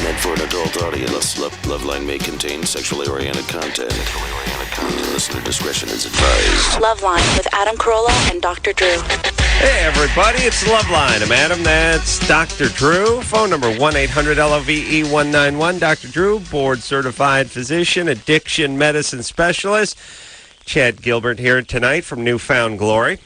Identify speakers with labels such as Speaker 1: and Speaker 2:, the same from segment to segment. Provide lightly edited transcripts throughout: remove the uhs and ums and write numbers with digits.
Speaker 1: Meant for an adult audience. LoveLine may contain sexually oriented content. Listener discretion is advised.
Speaker 2: LoveLine with Adam Carolla and Dr. Drew.
Speaker 3: Hey, everybody, it's LoveLine. I'm Adam, that's Dr. Drew. Phone number 1-800-LOVE-191. Dr. Drew, board-certified physician, addiction medicine specialist. Chad Gilbert here tonight from Newfound Glory.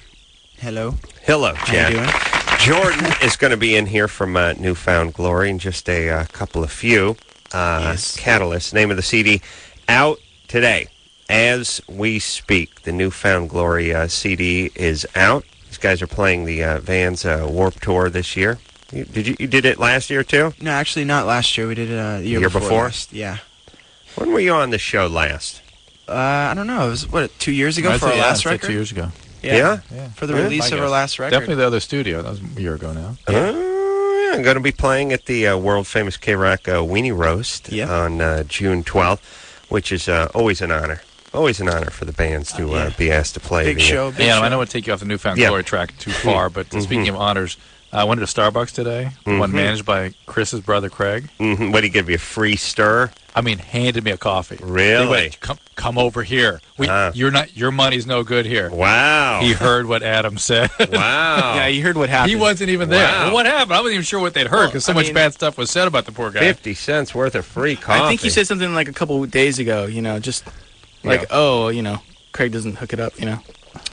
Speaker 4: Hello.
Speaker 3: Hello, Chad.
Speaker 4: How you doing?
Speaker 3: Jordan is going to be in here from Newfound Glory in just a couple of few.
Speaker 4: Yes.
Speaker 3: Catalyst, name of the CD, out today as we speak. The Newfound Glory CD is out. These guys are playing the Vans Warped Tour this year. You did it last year too?
Speaker 4: No, actually not last year. We did it the year
Speaker 3: before.
Speaker 4: Last. Yeah.
Speaker 3: When were you on the show last?
Speaker 4: I don't know. It was, 2 years ago for our last record?
Speaker 5: 2 years ago.
Speaker 3: Yeah?
Speaker 4: For the release of our last record.
Speaker 5: Definitely the other studio. That was a year ago now.
Speaker 3: Yeah. I'm going to be playing at the world-famous K-Rock Weenie Roast on June 12th, which is always an honor. Always an honor for the bands to be asked to play.
Speaker 4: Big show.
Speaker 5: I don't want to take you off the Newfound Glory track too far, but speaking of honors, I went to Starbucks today, the one managed by Chris's brother, Craig.
Speaker 3: What, did he give you a free stir?
Speaker 5: I mean, handed me a coffee.
Speaker 3: Really?
Speaker 5: He went, come over here. Your money's no good here.
Speaker 3: Wow.
Speaker 5: He heard what Adam said.
Speaker 3: Wow.
Speaker 4: Yeah, you heard what happened.
Speaker 5: He wasn't even there.
Speaker 3: Wow.
Speaker 5: Well, what happened? I wasn't even sure what they'd heard because so much bad stuff was said about the poor guy.
Speaker 3: 50 cents worth of free coffee.
Speaker 6: I think you said something like a couple of days ago, just like, Craig doesn't hook it up,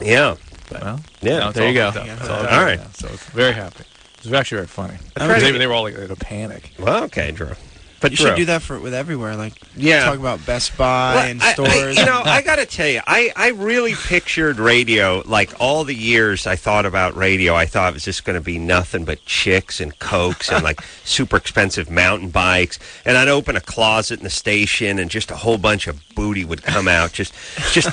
Speaker 3: Yeah.
Speaker 5: Well,
Speaker 3: yeah.
Speaker 6: There you go.
Speaker 3: All right.
Speaker 5: So it's very happy. It was actually very funny. They were all like in a panic.
Speaker 3: Well, okay, Drew. But
Speaker 4: you should do that with everywhere. Like,
Speaker 3: yeah.
Speaker 4: Talk about Best Buy and stores.
Speaker 3: I got to tell you, I really pictured radio, like all the years I thought about radio, I thought it was just going to be nothing but chicks and cokes and like super expensive mountain bikes. And I'd open a closet in the station and just a whole bunch of booty would come out. Just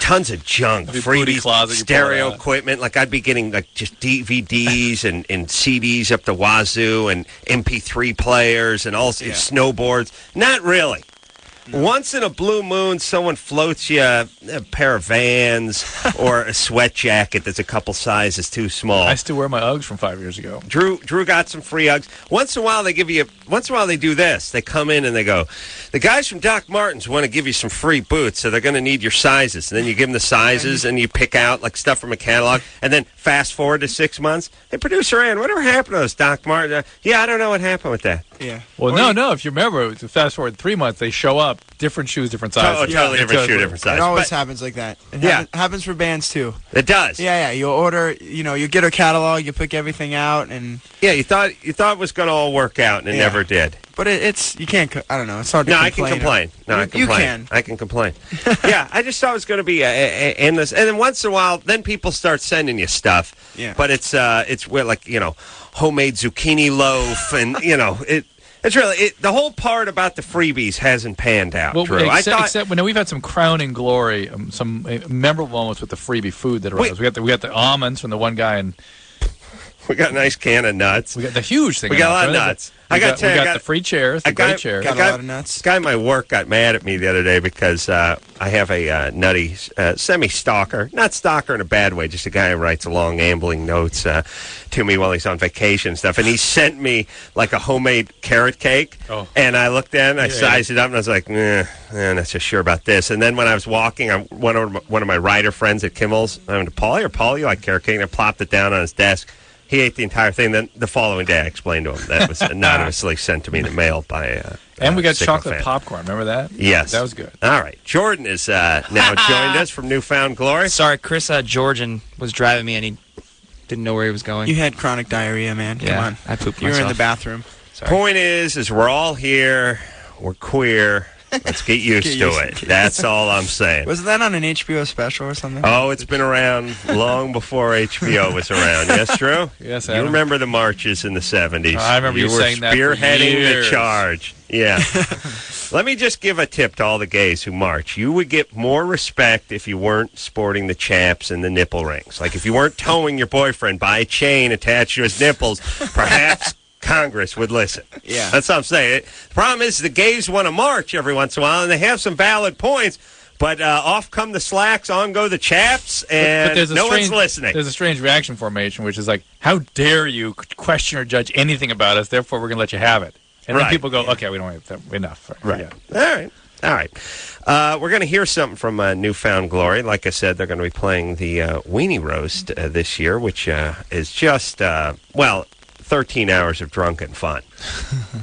Speaker 3: tons of junk. Freebies, stereo equipment. Like I'd be getting like just DVDs and CDs up the wazoo and MP3 players and all snowboards. Not really. Once in a blue moon, someone floats you a pair of Vans or a sweat jacket that's a couple sizes too small.
Speaker 5: I still wear my Uggs from 5 years ago.
Speaker 3: Drew got some free Uggs. Once in a while, they do this. They come in and they go, the guys from Doc Martens want to give you some free boots, so they're going to need your sizes. And then you give them the sizes and you pick out like stuff from a catalog. And then fast forward to 6 months. Hey, producer Ann, whatever happened to those Doc Martens? I don't know what happened with that.
Speaker 4: Yeah.
Speaker 5: Well, no. If you remember, fast forward 3 months, they show up, different shoes, different sizes.
Speaker 3: Totally different shoe, different size.
Speaker 4: It always happens like that. It happens for bands, too.
Speaker 3: It does.
Speaker 4: Yeah. You order, you get a catalog, you pick everything out, and...
Speaker 3: Yeah, you thought it was going to all work out, and it never did.
Speaker 4: But you can't, I don't know, it's hard to complain.
Speaker 3: I can complain.
Speaker 4: You can.
Speaker 3: I can complain. Yeah, I just thought it was going to be endless. And then once in a while, then people start sending you stuff.
Speaker 4: Yeah.
Speaker 3: But it's like, homemade zucchini loaf, and, It's really the whole part about the freebies hasn't panned out.
Speaker 5: Well,
Speaker 3: Drew.
Speaker 5: Except when we've had some crowning glory, some memorable moments with the freebie food that arrives. We got the almonds from the one guy, and
Speaker 3: we got a nice can of nuts.
Speaker 5: We got the huge thing.
Speaker 3: We got a lot of nuts.
Speaker 5: We got the free chairs, the great chairs.
Speaker 4: Got a lot of nuts.
Speaker 3: A guy at my work got mad at me the other day because I have a nutty semi-stalker. Not stalker in a bad way, just a guy who writes long, ambling notes to me while he's on vacation and stuff. And he sent me like a homemade carrot cake. Oh. And I looked at it, and I sized it up, and I was like, I'm not so sure about this. And then when I was walking, one of my writer friends at Kimmel's, I went to Paul, you like carrot cake? And I plopped it down on his desk. He ate the entire thing. Then the following day, I explained to him that was anonymously sent to me in the mail by
Speaker 5: and we got chocolate popcorn. Remember that?
Speaker 3: Yes.
Speaker 5: That was good.
Speaker 3: All right. Jordan is now joined us from Newfound Glory.
Speaker 6: Sorry, Chris Georgian was driving me, and he didn't know where he was going.
Speaker 4: You had chronic diarrhea, man. Come on.
Speaker 6: I pooped myself.
Speaker 4: You were in the bathroom.
Speaker 6: Sorry.
Speaker 3: Point is we're all here. We're queer. Let's get used to it. That's all I'm saying.
Speaker 4: Was that on an HBO special or something?
Speaker 3: Oh, it's been around long before HBO was around. Yes, Drew?
Speaker 5: Yes,
Speaker 3: Adam. You remember the marches in the 70s.
Speaker 5: I remember you saying that for
Speaker 3: spearheading
Speaker 5: years.
Speaker 3: the charge. Yeah. Let me just give a tip to all the gays who march. You would get more respect if you weren't sporting the chaps and the nipple rings. Like if you weren't towing your boyfriend by a chain attached to his nipples, perhaps Congress would listen.
Speaker 4: Yeah.
Speaker 3: That's what I'm saying. The problem is the gays want to march every once in a while, and they have some valid points, but off come the slacks, on go the chaps, and no one's listening.
Speaker 5: There's a strange reaction formation, which is like, how dare you question or judge anything about us, therefore we're going to let you have it. And then people go, okay, we don't have that, enough.
Speaker 3: Right. Yeah. All right. We're going to hear something from Newfound Glory. Like I said, they're going to be playing the Weenie Roast this year, which is just, 13 hours of drunken fun.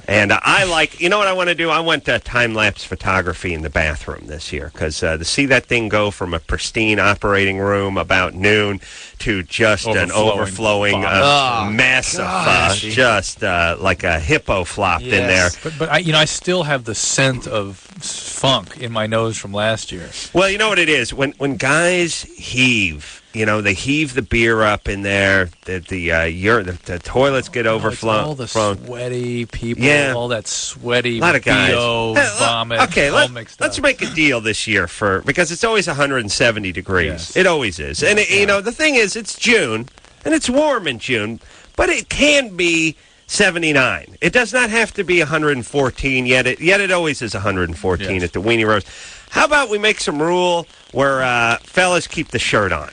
Speaker 3: And I like, you know what I want to do? I want time-lapse photography in the bathroom this year, because to see that thing go from a pristine operating room about noon to just an overflowing mess of just like a hippo flopped in there.
Speaker 5: But I still have the scent of funk in my nose from last year.
Speaker 3: Well, you know what it is? When guys heave, they heave the beer up in there, the toilets get overflown.
Speaker 5: All the sweaty people, all that sweaty
Speaker 3: a lot of guys.
Speaker 5: BO, vomit,
Speaker 3: okay,
Speaker 5: all mixed up.
Speaker 3: Let's make a deal this year because it's always 170 degrees. Yes. It always is. And, the thing is, it's June, and it's warm in June, but it can be 79. It does not have to be 114, yet it always is 114 at the Weenie Roast. How about we make some rule where fellas keep the shirt on?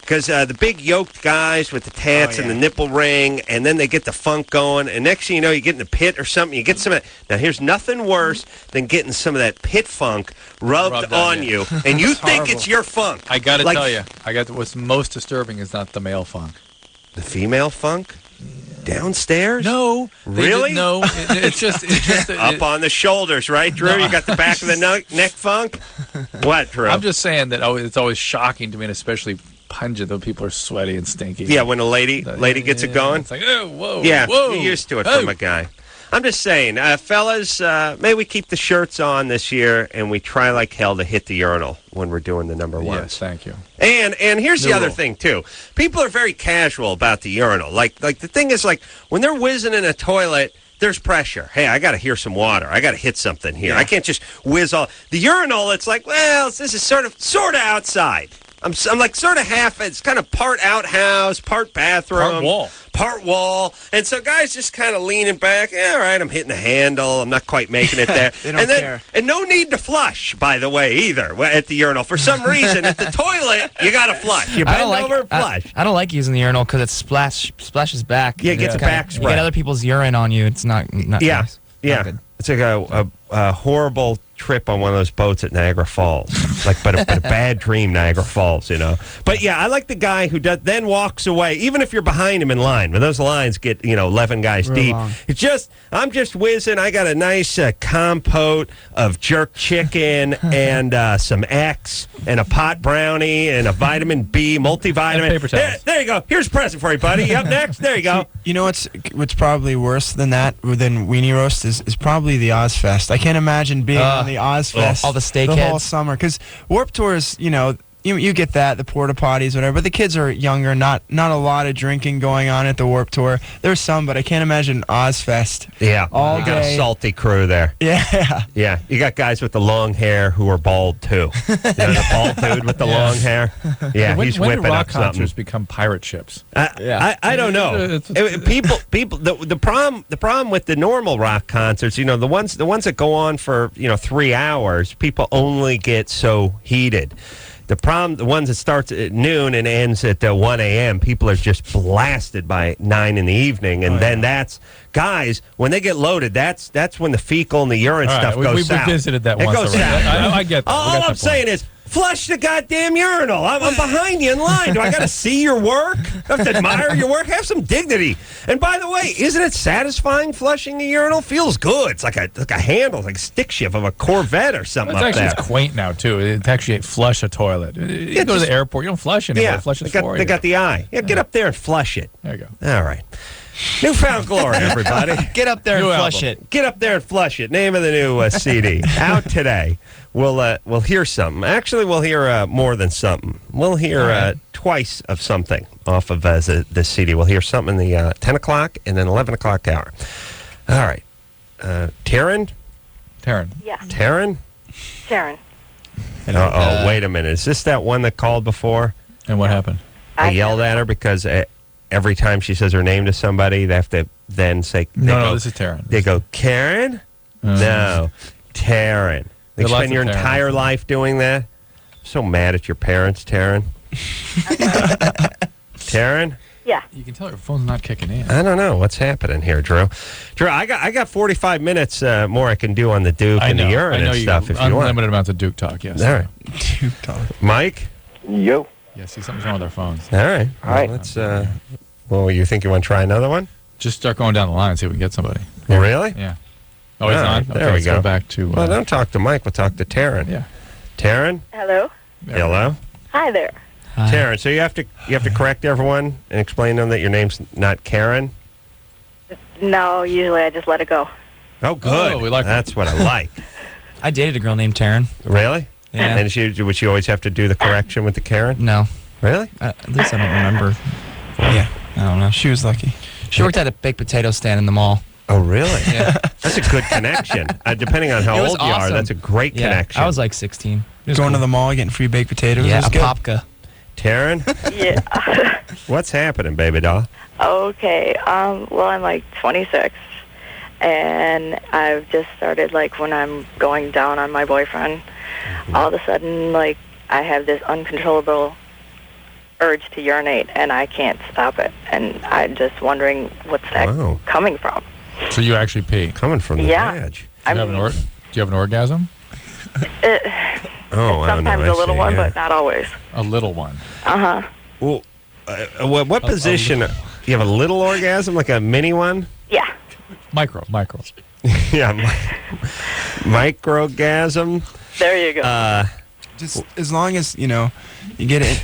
Speaker 3: Because the big yoked guys with the tats and the nipple ring, and then they get the funk going, and next thing you know, you get in the pit or something, you get some of that. Now, here's nothing worse than getting some of that pit funk rubbed on you, and you think it's your funk.
Speaker 5: I got to tell you, what's most disturbing is not the male funk.
Speaker 3: The female funk? Downstairs?
Speaker 5: No.
Speaker 3: Really?
Speaker 5: No. It's just
Speaker 3: up on the shoulders, right, Drew? You got the back of the neck funk? What, Drew?
Speaker 5: I'm just saying that it's always shocking to me, and especially pungent, though people are sweaty and stinky.
Speaker 3: Yeah, when a lady gets it going.
Speaker 5: It's like, oh, whoa,
Speaker 3: yeah,
Speaker 5: whoa.
Speaker 3: You're used to it from a guy. I'm just saying, fellas, may we keep the shirts on this year, and we try like hell to hit the urinal when we're doing the number ones.
Speaker 5: Yes, thank you.
Speaker 3: And here's the other thing, too. People are very casual about the urinal. Like the thing is, like, when they're whizzing in a toilet, there's pressure. Hey, I got to hear some water. I got to hit something here. I can't just whiz all. The urinal, it's like, well, this is sort of outside. I'm like sort of half. It's kind of part outhouse, part bathroom, part wall, and so guys just kind of leaning back. All right, I'm hitting the handle. I'm not quite making it there.
Speaker 4: They don't care.
Speaker 3: And no need to flush, by the way, either at the urinal. For some reason, at the toilet, you got to flush. You bend over, flush.
Speaker 7: I don't like using the urinal because it splashes back.
Speaker 3: Yeah, it gets back spread.
Speaker 7: You get other people's urine on you. It's not nice.
Speaker 3: Yeah.
Speaker 7: Not good.
Speaker 3: It's like a horrible trip on one of those boats at Niagara Falls. but a bad dream, Niagara Falls, But yeah, I like the guy who then walks away, even if you're behind him in line. When those lines get 11 guys deep, long. I'm just whizzing. I got a nice compote of jerk chicken and some X and a pot brownie and a vitamin B multivitamin.
Speaker 5: And paper towels.
Speaker 3: There you go. Here's a present for you, buddy. Up next. There you go.
Speaker 4: You know what's probably worse than Weenie Roast is probably the Ozfest. I can't imagine being on the Ozfest
Speaker 7: all the steakheads
Speaker 4: the whole summer, because Warped Tour is, you get that, the porta potties, whatever, but the kids are younger, not a lot of drinking going on at the Warped Tour. There's some, but I can't imagine Ozfest.
Speaker 3: Yeah,
Speaker 4: all
Speaker 3: you
Speaker 4: day.
Speaker 3: got a salty crew there.
Speaker 4: Yeah.
Speaker 3: You got guys with the long hair who are bald too. The bald dude with the long hair. Yeah,
Speaker 5: when,
Speaker 3: he's
Speaker 5: when
Speaker 3: whipping
Speaker 5: do rock
Speaker 3: up something.
Speaker 5: concerts become pirate ships?
Speaker 3: I don't know. People. The problem with the normal rock concerts, the ones that go on for 3 hours, people only get so heated. The ones that starts at noon and ends at 1 a.m., people are just blasted by 9 in the evening, and then that's guys when they get loaded. That's when the fecal and the urine stuff goes south.
Speaker 5: We visited that
Speaker 3: it
Speaker 5: once.
Speaker 3: Goes south.
Speaker 5: I get that.
Speaker 3: All I'm saying is, flush the goddamn urinal. I'm behind you in line. Do I got to see your work? I have to admire your work? Have some dignity. And by the way, isn't it satisfying flushing the urinal? Feels good. It's like a handle, like a stick shift of a Corvette or something
Speaker 5: up there.
Speaker 3: It's
Speaker 5: quaint now, too. It actually flush a toilet. You go to the airport, you don't flush anymore. Flush it for you.
Speaker 3: They got the eye. Yeah, get up there and flush it.
Speaker 5: There you go.
Speaker 3: All right. Newfound Glory, everybody.
Speaker 7: Get up there and flush it.
Speaker 3: Get up there and flush it. Name of the new CD. Out today. We'll hear something. Actually, we'll hear more than something. We'll hear twice of something off of the CD. We'll hear something in the 10 o'clock and then 11 o'clock hour. All right. Taryn?
Speaker 8: Yeah.
Speaker 3: Taryn?
Speaker 8: Sharon.
Speaker 3: Oh, wait a minute. Is this that one that called before?
Speaker 5: And what happened?
Speaker 3: I yelled at her because every time she says her name to somebody, they have to then say...
Speaker 5: No, this is Taryn.
Speaker 3: They go, Karen? No, Taryn. You spend your entire life doing that? I'm so mad at your parents, Taryn. Taryn?
Speaker 8: Yeah.
Speaker 5: You can tell her phone's not kicking in.
Speaker 3: I don't know what's happening here, Drew. Drew, I got 45 minutes more I can do on the Duke and the urine and stuff if you want.
Speaker 5: Unlimited amounts of Duke talk, yes.
Speaker 3: All right.
Speaker 4: Duke talk.
Speaker 3: Mike?
Speaker 9: Yo.
Speaker 5: Yeah, see, something's wrong with our phones.
Speaker 3: All right.
Speaker 9: All right.
Speaker 3: Let's, well, you think you want to try another one?
Speaker 5: Just start going down the line and see if we can get somebody.
Speaker 3: Really?
Speaker 5: Yeah. Oh, it's
Speaker 3: All
Speaker 5: on?
Speaker 3: right,
Speaker 5: Okay,
Speaker 3: there we
Speaker 5: let's
Speaker 3: go.
Speaker 5: back to...
Speaker 3: Well, don't talk to Mike. We'll talk to Taryn.
Speaker 5: Yeah.
Speaker 3: Taryn?
Speaker 8: Hello.
Speaker 3: Hello?
Speaker 8: Hi there.
Speaker 3: Taryn, so you have to correct everyone and explain to them that your name's not Karen?
Speaker 8: No, usually I just let it go.
Speaker 3: Oh, good.
Speaker 5: Oh, we like
Speaker 3: That's what I like.
Speaker 7: I dated a girl named Taryn.
Speaker 3: Really?
Speaker 7: Yeah.
Speaker 3: And would she always have to do the correction with the Karen?
Speaker 7: No.
Speaker 3: Really?
Speaker 7: At least I don't remember.
Speaker 4: Yeah.
Speaker 7: I don't know.
Speaker 4: She was lucky.
Speaker 7: She worked at a baked potato stand in the mall.
Speaker 3: Oh, really?
Speaker 7: Yeah.
Speaker 3: That's a good connection. Depending on how
Speaker 7: It was
Speaker 3: old you are,
Speaker 7: awesome.
Speaker 3: that's a great
Speaker 7: Yeah,
Speaker 3: connection.
Speaker 7: I was like 16.
Speaker 4: Going to the mall, getting free baked potatoes.
Speaker 7: Yeah,
Speaker 4: was
Speaker 7: a
Speaker 4: good.
Speaker 7: popka.
Speaker 3: Taryn,
Speaker 8: Yeah.
Speaker 3: what's happening, baby doll?
Speaker 8: Okay. Well, I'm like 26, and I've just started, like, when I'm going down on my boyfriend, all of a sudden, like, I have this uncontrollable urge to urinate, and I can't stop it. And I'm just wondering what's that coming from.
Speaker 5: So you actually pee?
Speaker 3: Coming from the edge.
Speaker 5: Do you have an orgasm?
Speaker 8: Sometimes a little one, but not always.
Speaker 5: A little one.
Speaker 8: Uh-huh.
Speaker 3: Well, what position? You have a little orgasm, like a mini one?
Speaker 8: Yeah.
Speaker 5: Micro.
Speaker 3: Yeah, microgasm.
Speaker 8: There you go.
Speaker 4: Just as long as, you get it.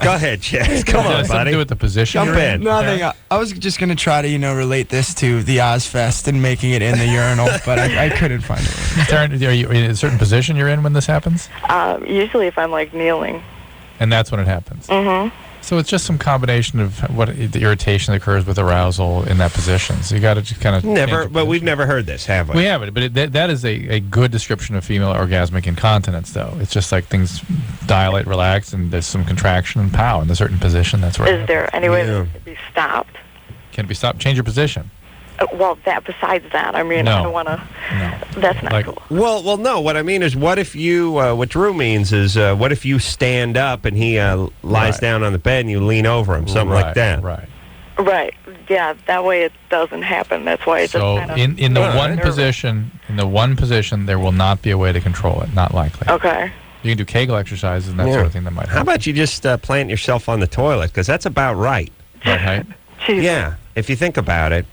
Speaker 3: Go ahead, Chaz. Come on,
Speaker 5: Something
Speaker 3: buddy.
Speaker 5: to do with the position.
Speaker 3: Jump in.
Speaker 4: Nothing. I was just going to try to, relate this to the Ozfest and making it in the urinal, but I couldn't find it.
Speaker 5: Taryn, are you in a certain position you're in when this happens?
Speaker 8: Usually if I'm, like, kneeling.
Speaker 5: And that's when it happens?
Speaker 8: Mm-hmm.
Speaker 5: So it's just some combination of the irritation that occurs with arousal in that position. So you got to just kind of...
Speaker 3: But we've never heard this, have we?
Speaker 5: We haven't, but that is a good description of female orgasmic incontinence, though. It's just like things dilate, relax, and there's some contraction and pow in a certain position. That's where
Speaker 8: Is there any way that it can be stopped?
Speaker 5: Can it be stopped? Change your position.
Speaker 8: Well, besides that, I mean,
Speaker 5: No.
Speaker 8: I don't want to...
Speaker 5: No.
Speaker 8: That's not cool.
Speaker 3: Well, no. What I mean is, what if you? What Drew means is, what if you stand up and he lies down on the bed and you lean over him, something like that.
Speaker 5: Right.
Speaker 8: Right. Yeah. That way it doesn't happen. That's why it's
Speaker 5: So
Speaker 8: just kind of
Speaker 5: in the one position, there will not be a way to control it. Not likely.
Speaker 8: Okay.
Speaker 5: You can do Kegel exercises and that sort of thing that might help.
Speaker 3: How about you just plant yourself on the toilet? Because that's about right.
Speaker 5: Right height?
Speaker 3: Yeah. If you think about it.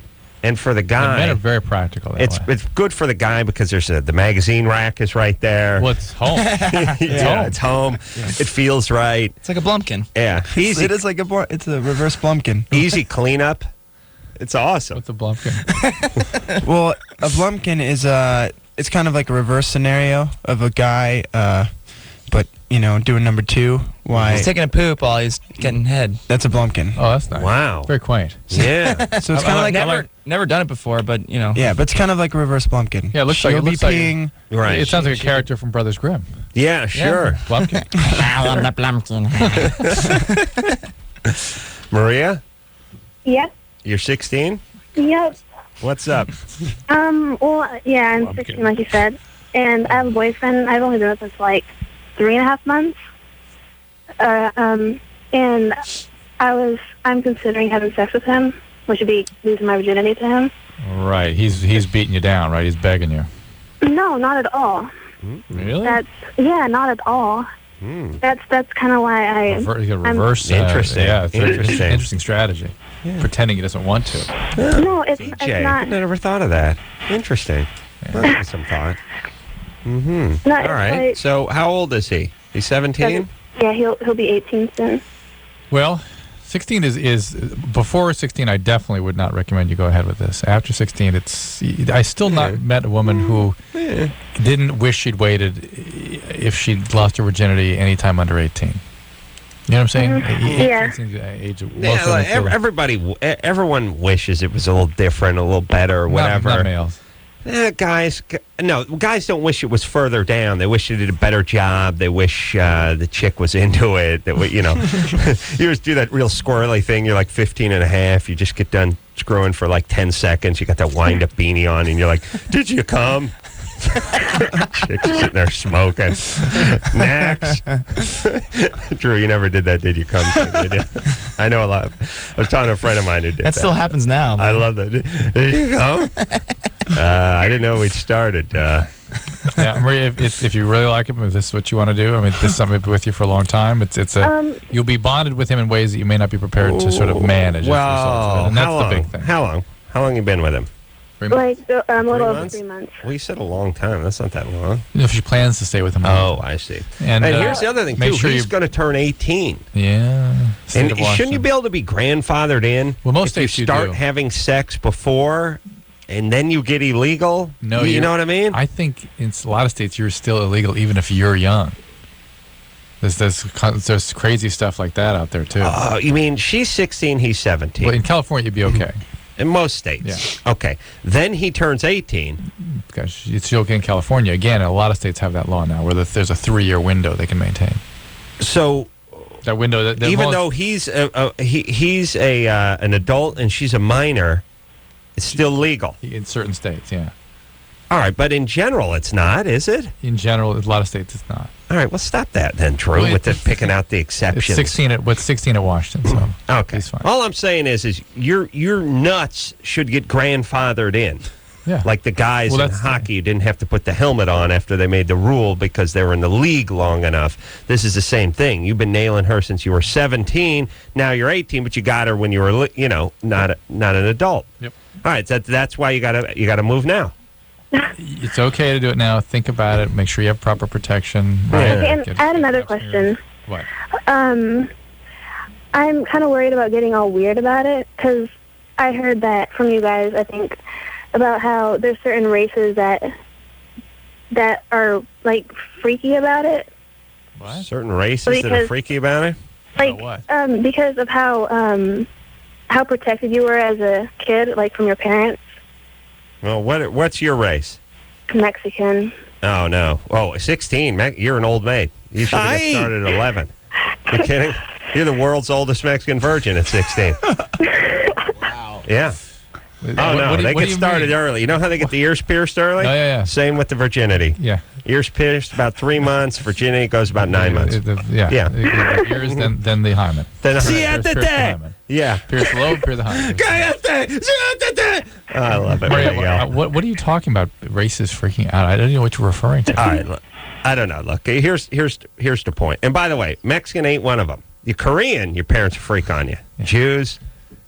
Speaker 3: And for the guy,
Speaker 5: And men are very practical. That way.
Speaker 3: It's good for the guy because there's the magazine rack is right there.
Speaker 5: Well, it's home.
Speaker 3: It's home. Yeah. It feels right.
Speaker 7: It's like a Blumpkin.
Speaker 3: Yeah, easy.
Speaker 4: It is like it's a reverse Blumpkin.
Speaker 3: Easy cleanup. It's awesome.
Speaker 5: What's a Blumpkin?
Speaker 4: Well, a Blumpkin is it's kind of like a reverse scenario of a guy, but doing number two. Why
Speaker 7: He's taking a poop while he's getting head.
Speaker 4: That's a Blumpkin.
Speaker 5: Oh, that's nice.
Speaker 3: Wow.
Speaker 5: Very quaint.
Speaker 3: Yeah.
Speaker 4: So it's kind of like
Speaker 7: never done it before, but
Speaker 4: Yeah, but it's kind of like a reverse Blumpkin.
Speaker 5: Yeah, it looks
Speaker 4: She'll
Speaker 5: like
Speaker 4: be peeing.
Speaker 3: Right.
Speaker 5: It sounds like a character from Brothers Grimm.
Speaker 3: Yeah, sure.
Speaker 5: Blumpkin.
Speaker 3: Maria,
Speaker 10: Yes.
Speaker 3: you're 16.
Speaker 10: Yep.
Speaker 3: What's up?
Speaker 10: Well, yeah, I'm 16, like you said, and I have a boyfriend. I've only been with him for like 3.5 months. And I'm considering having sex with him, which would be losing my virginity to him.
Speaker 5: Right. He's beating you down, right? He's begging you.
Speaker 10: No, not at all.
Speaker 5: Really?
Speaker 10: Not at all. That's kind of why
Speaker 5: reverse.
Speaker 3: Interesting.
Speaker 5: Yeah, it's
Speaker 3: Interesting.
Speaker 5: interesting strategy. Yeah. Pretending he doesn't want to.
Speaker 10: No, it's not.
Speaker 3: I never thought of that. Interesting. Well, that was some thought. Mm-hmm.
Speaker 10: No,
Speaker 3: all right.
Speaker 10: like,
Speaker 3: so how old is he? He's 17?
Speaker 10: Yeah, he'll be 18 soon.
Speaker 5: Well, 16 is before 16. I definitely would not recommend you go ahead with this. After 16, I still not met a woman who didn't wish she'd waited if she'd lost her virginity anytime under 18. You know what I'm saying?
Speaker 3: Yeah. Everyone wishes it was a little different, a little better, or whatever.
Speaker 5: Not males.
Speaker 3: Guys don't wish it was further down. They wish it did a better job. They wish the chick was into it. That you just do that real squirrely thing. You're like 15 and a half. You just get done screwing for like 10 seconds. You got that wind-up beanie on, and you're like, did you come? Chicks sitting there smoking. Next. Drew, you never did that, did you? Did you? I know a lot. I was talking to a friend of mine who did that.
Speaker 7: That still happens now.
Speaker 3: I love that. Did you go? I didn't know we'd started.
Speaker 5: Yeah, Maria, if you really like him, if this is what you want to do, I mean, this is something with you for a long time. You'll be bonded with him in ways that you may not be prepared to sort of manage.
Speaker 3: Well,
Speaker 5: and that's the big thing.
Speaker 3: How long? How long you been with him?
Speaker 10: Like a little over 3 months.
Speaker 3: Well, you said a long time. That's not that long.
Speaker 5: If she plans to stay with him.
Speaker 3: Oh, I see. And here's the other thing, too. He's going to turn 18.
Speaker 5: Yeah.
Speaker 3: And shouldn't you be able to be grandfathered in?
Speaker 5: Well, most
Speaker 3: if
Speaker 5: states
Speaker 3: you
Speaker 5: you
Speaker 3: start
Speaker 5: do.
Speaker 3: having sex before and then you get illegal?
Speaker 5: No,
Speaker 3: you know what I mean?
Speaker 5: I think in a lot of states you're still illegal even if you're young. There's crazy stuff like that out there, too.
Speaker 3: You mean she's 16, he's 17?
Speaker 5: Well, in California, you'd be okay.
Speaker 3: In most states.
Speaker 5: Yeah.
Speaker 3: Okay. Then he turns 18.
Speaker 5: Gosh, it's okay in California. Again, a lot of states have that law now where there's a 3-year window they can maintain.
Speaker 3: So
Speaker 5: that window,
Speaker 3: even though he's an adult and she's a minor, it's still legal.
Speaker 5: In certain states, yeah.
Speaker 3: All right, but in general, it's not, is it?
Speaker 5: In general, a lot of states, it's not.
Speaker 3: All right, well, stop that then, Drew, with the picking out the exceptions.
Speaker 5: It's 16 at Washington, so
Speaker 3: okay.
Speaker 5: he's fine.
Speaker 3: All I'm saying is your nuts should get grandfathered in.
Speaker 5: Yeah.
Speaker 3: Like the guys in hockey who didn't have to put the helmet on after they made the rule because they were in the league long enough. This is the same thing. You've been nailing her since you were 17. Now you're 18, but you got her when you were, not an adult.
Speaker 5: Yep.
Speaker 3: All right, that's why you gotta move now.
Speaker 5: It's okay to do it now. Think about it. Make sure you have proper protection. Right?
Speaker 10: Okay, and I had another question.
Speaker 5: What?
Speaker 10: I'm kind of worried about getting all weird about it because I heard that from you guys, I think, about how there's certain races that are, like, freaky about it.
Speaker 5: What?
Speaker 3: Certain races that are freaky about it?
Speaker 10: Like,
Speaker 5: what?
Speaker 10: Because of how protected you were as a kid, like, from your parents.
Speaker 3: Well, what's your race?
Speaker 10: Mexican.
Speaker 3: Oh, no. Oh, 16. You're an old maid. You should have started at 11. You kidding? You're the world's oldest Mexican virgin at 16. Wow. Yeah. Oh, no. They get started early. You know how they get the ears pierced early?
Speaker 5: Oh, yeah.
Speaker 3: Same with the virginity.
Speaker 5: Yeah.
Speaker 3: Ears pierced about 3 months. Virginity goes about 9 months.
Speaker 5: Yeah. Ears, then the hymen.
Speaker 3: Yeah.
Speaker 5: Pierce low, pierce the hymen.
Speaker 3: I love it.
Speaker 5: Maria, what are you talking about? Races freaking out. I don't know what you're referring to.
Speaker 3: All right. Look, I don't know. Look, here's the point. And by the way, Mexican ain't one of them. You're Korean, your parents freak on you. Yeah. Jews,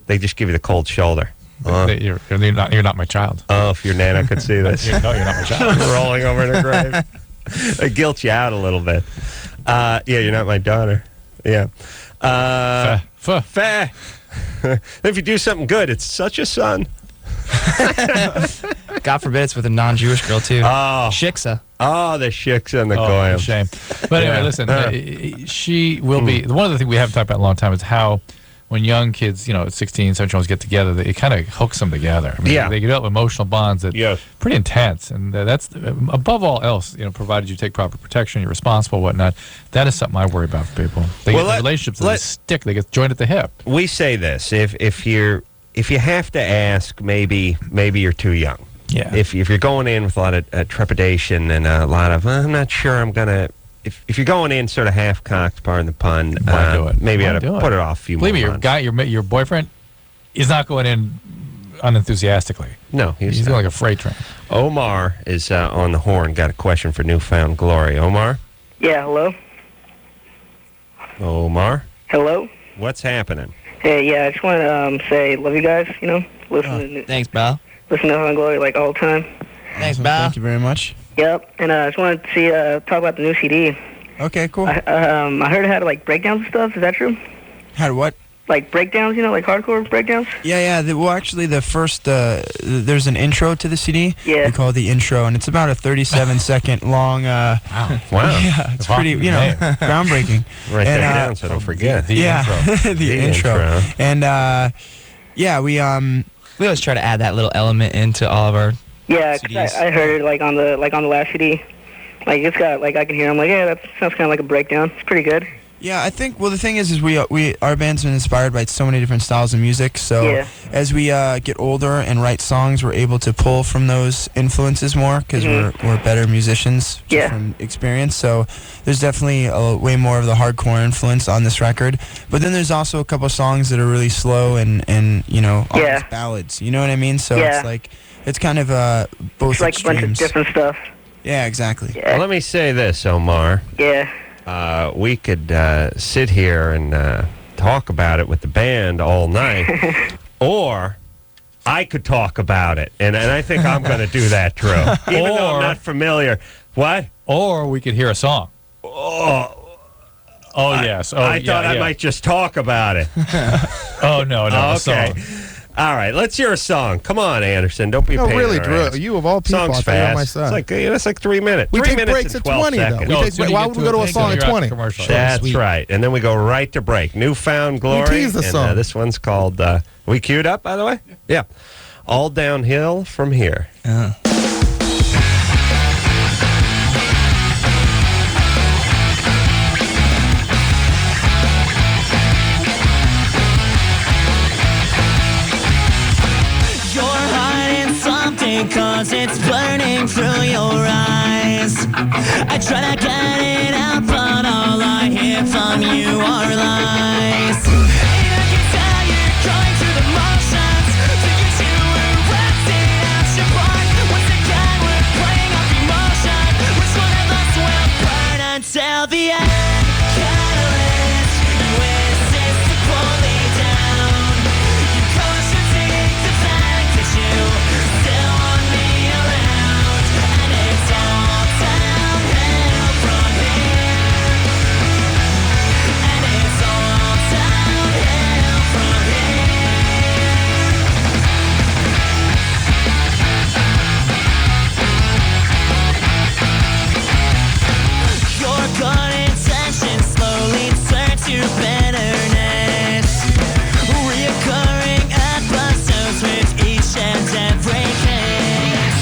Speaker 3: they just give you the cold shoulder.
Speaker 5: You're not my child.
Speaker 3: Oh, if your Nana could see this.
Speaker 5: No, you're not my child.
Speaker 3: Rolling over in her grave. They guilt you out a little bit. Yeah, you're not my daughter. Yeah. Fair. If you do something good, it's such a son.
Speaker 7: God forbid it's with a non-Jewish girl, too.
Speaker 3: Oh.
Speaker 7: Shiksa.
Speaker 3: Oh, the shiksa and the goyim.
Speaker 5: Shame. But anyway, listen, she will be... One of the things we haven't talked about in a long time is how when young kids, 16, 17-year-olds get together, it kind of hooks them together. I mean, they develop emotional bonds that pretty intense. And that's, above all else, provided you take proper protection, you're responsible, whatnot, that is something I worry about for people. They get the relationships that stick. They get joined at the hip.
Speaker 3: We say this. If you have to ask, maybe you're too young.
Speaker 5: Yeah.
Speaker 3: If you're going in with a lot of trepidation and a lot of, I'm not sure I'm going to... If you're going in sort of half-cocked, pardon the pun, maybe I ought to put it off a few more months.
Speaker 5: Believe me, your boyfriend is not going in unenthusiastically.
Speaker 3: No,
Speaker 5: he's going like a freight train.
Speaker 3: Omar is on the horn. Got a question for Newfound Glory. Omar?
Speaker 9: Yeah, hello?
Speaker 3: Omar?
Speaker 9: Hello?
Speaker 3: What's happening?
Speaker 9: Hey, yeah, I just want to say love you guys, listen
Speaker 7: Thanks, Bal.
Speaker 9: Listen to Newfound Glory, like, all the time.
Speaker 7: Thanks, Bal.
Speaker 4: Thank you very much.
Speaker 9: Yep, and I just wanted to talk about the new CD.
Speaker 4: Okay, cool.
Speaker 9: I heard it had, like, breakdowns and stuff. Is that true?
Speaker 4: Had what?
Speaker 9: Like breakdowns, like hardcore breakdowns?
Speaker 4: Yeah. Well, actually, the first, there's an intro to the CD.
Speaker 9: Yeah.
Speaker 4: We call it the intro, and it's about a 37-second long...
Speaker 3: Wow.
Speaker 4: Yeah, it's pretty, groundbreaking.
Speaker 3: Write that down so I don't forget.
Speaker 4: The intro. the intro. And, we
Speaker 7: always try to add that little element into all of our
Speaker 9: Yeah,
Speaker 7: CDs.
Speaker 9: I heard it on the last CD. Like it's got I can hear. I'm like, yeah, that sounds kind of like a breakdown. It's pretty good.
Speaker 4: Yeah, I think. Well, the thing is our band's been inspired by so many different styles of music. So as we get older and write songs, we're able to pull from those influences more because we're better musicians just from experience. So there's definitely way more of the hardcore influence on this record. But then there's also a couple songs that are really slow and almost ballads. You know what I mean? So it's like it's kind of both
Speaker 9: it's like
Speaker 4: extremes.
Speaker 9: a bunch of different stuff.
Speaker 4: Yeah, exactly.
Speaker 9: Yeah.
Speaker 3: Well, let me say this, Omar.
Speaker 9: Yeah.
Speaker 3: We could sit here and talk about it with the band all night, or I could talk about it, and I think I'm going to do that, Drew. Even though I'm not familiar. What?
Speaker 5: Or we could hear a song. Yes.
Speaker 3: I thought I might just talk about it.
Speaker 5: No.
Speaker 3: Okay. All right, let's hear a song. Come on, Anderson. Don't be a pain
Speaker 11: really,
Speaker 3: in our
Speaker 11: Drew.
Speaker 3: ass.
Speaker 11: You of all people,
Speaker 3: Song's
Speaker 11: I think, on my
Speaker 3: fast.
Speaker 11: side.
Speaker 3: It's like 3 minutes.
Speaker 11: We
Speaker 3: 3
Speaker 11: take
Speaker 3: minutes
Speaker 11: breaks
Speaker 3: and
Speaker 11: at
Speaker 3: 12
Speaker 11: 20,
Speaker 3: seconds.
Speaker 11: though. Why would we go to a song at 20?
Speaker 3: That's right. And then we go right to break. Newfound Glory.
Speaker 11: tease the song.
Speaker 3: This one's called, we queued up, by the way? Yeah. All Downhill From Here.
Speaker 12: Cause it's burning through your eyes. I try to get it out, but all I hear from you are lies. And I can tell you're going through the motions to get you erected at your part. Once again, we're playing off emotion. Which one of us will burn until the end? Catalyst, you insist to pull me down. You contradict the fact that you still want me around, and it's all downhill from here. And it's all downhill from here. Your good intentions slowly turn to bitterness. Reoccurring episodes with each and every kiss.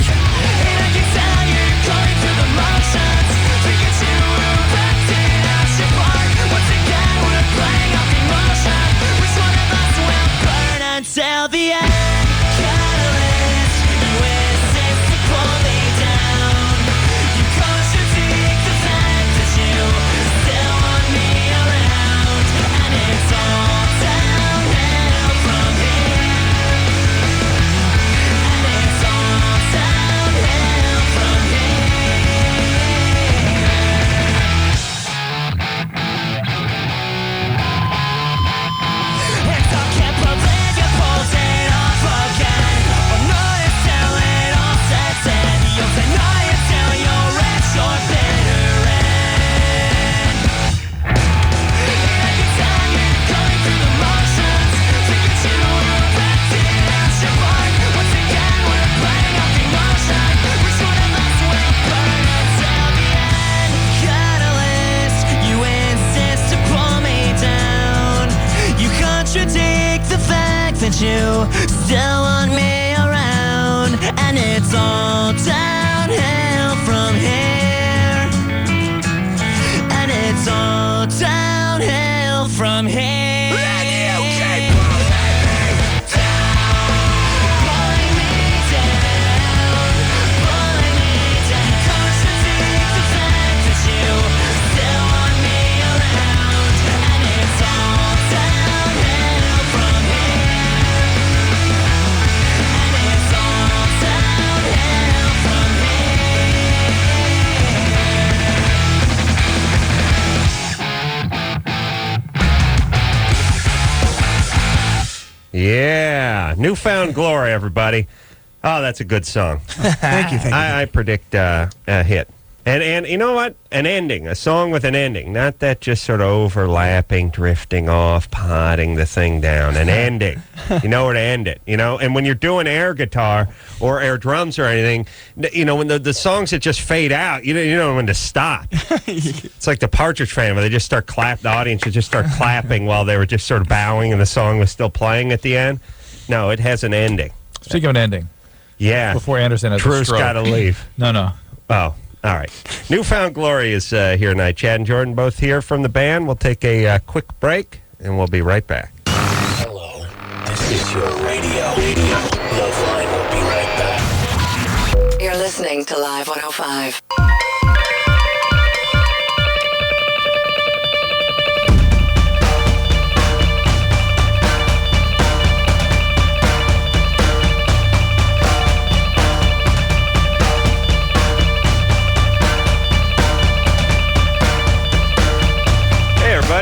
Speaker 12: And I can tell you're going through the motions to get you erected at your part. Once again, we're playing off emotion. Which one of us will burn until the end? Catalyst, you insist to pull me down. You contradict the fact that you still want me around, and it's all downhill from here. And it's all downhill from here. And I can't believe you pulled it off again. I'll know it till it all sets in. You'll deny it till you're at your bitter end. And I can tell you're going through the motions to get you erected at your part. Once again, we're playing off emotion. Which one of us will burn until the end? Catalyst, you insist to pull me down. You contradict the fact that you still want me around, and it's all downhill from here. And it's all downhill from here. And you keep pulling me down, pulling me down. You contradict the fact that you still want me around, and it's all downhill from here. And it's all downhill from
Speaker 3: Yeah. Newfound Glory, everybody. Oh, that's a good song.
Speaker 4: Thank you.
Speaker 3: I predict a hit. And you know what? An ending. A song with an ending. Not that just sort of overlapping, drifting off, potting the thing down. An ending. You know where to end it. You know? And when you're doing air guitar or air drums or anything, you know, when the songs that just fade out, you know when to stop. It's like the Partridge Family where they just start clapping. The audience would just start clapping while they were just sort of bowing and the song was still playing at the end. No, it has an ending.
Speaker 5: Speaking of an ending.
Speaker 3: Yeah.
Speaker 5: Before Anderson has
Speaker 3: Drew's
Speaker 5: a stroke.
Speaker 3: got to leave.
Speaker 5: No.
Speaker 3: Oh. All right. Newfound Glory is here tonight. Chad and Jordan both here from the band. We'll take a quick break, and we'll be right back.
Speaker 1: Hello, this is your radio. LoveLine will be right back.
Speaker 2: You're listening to Live 105.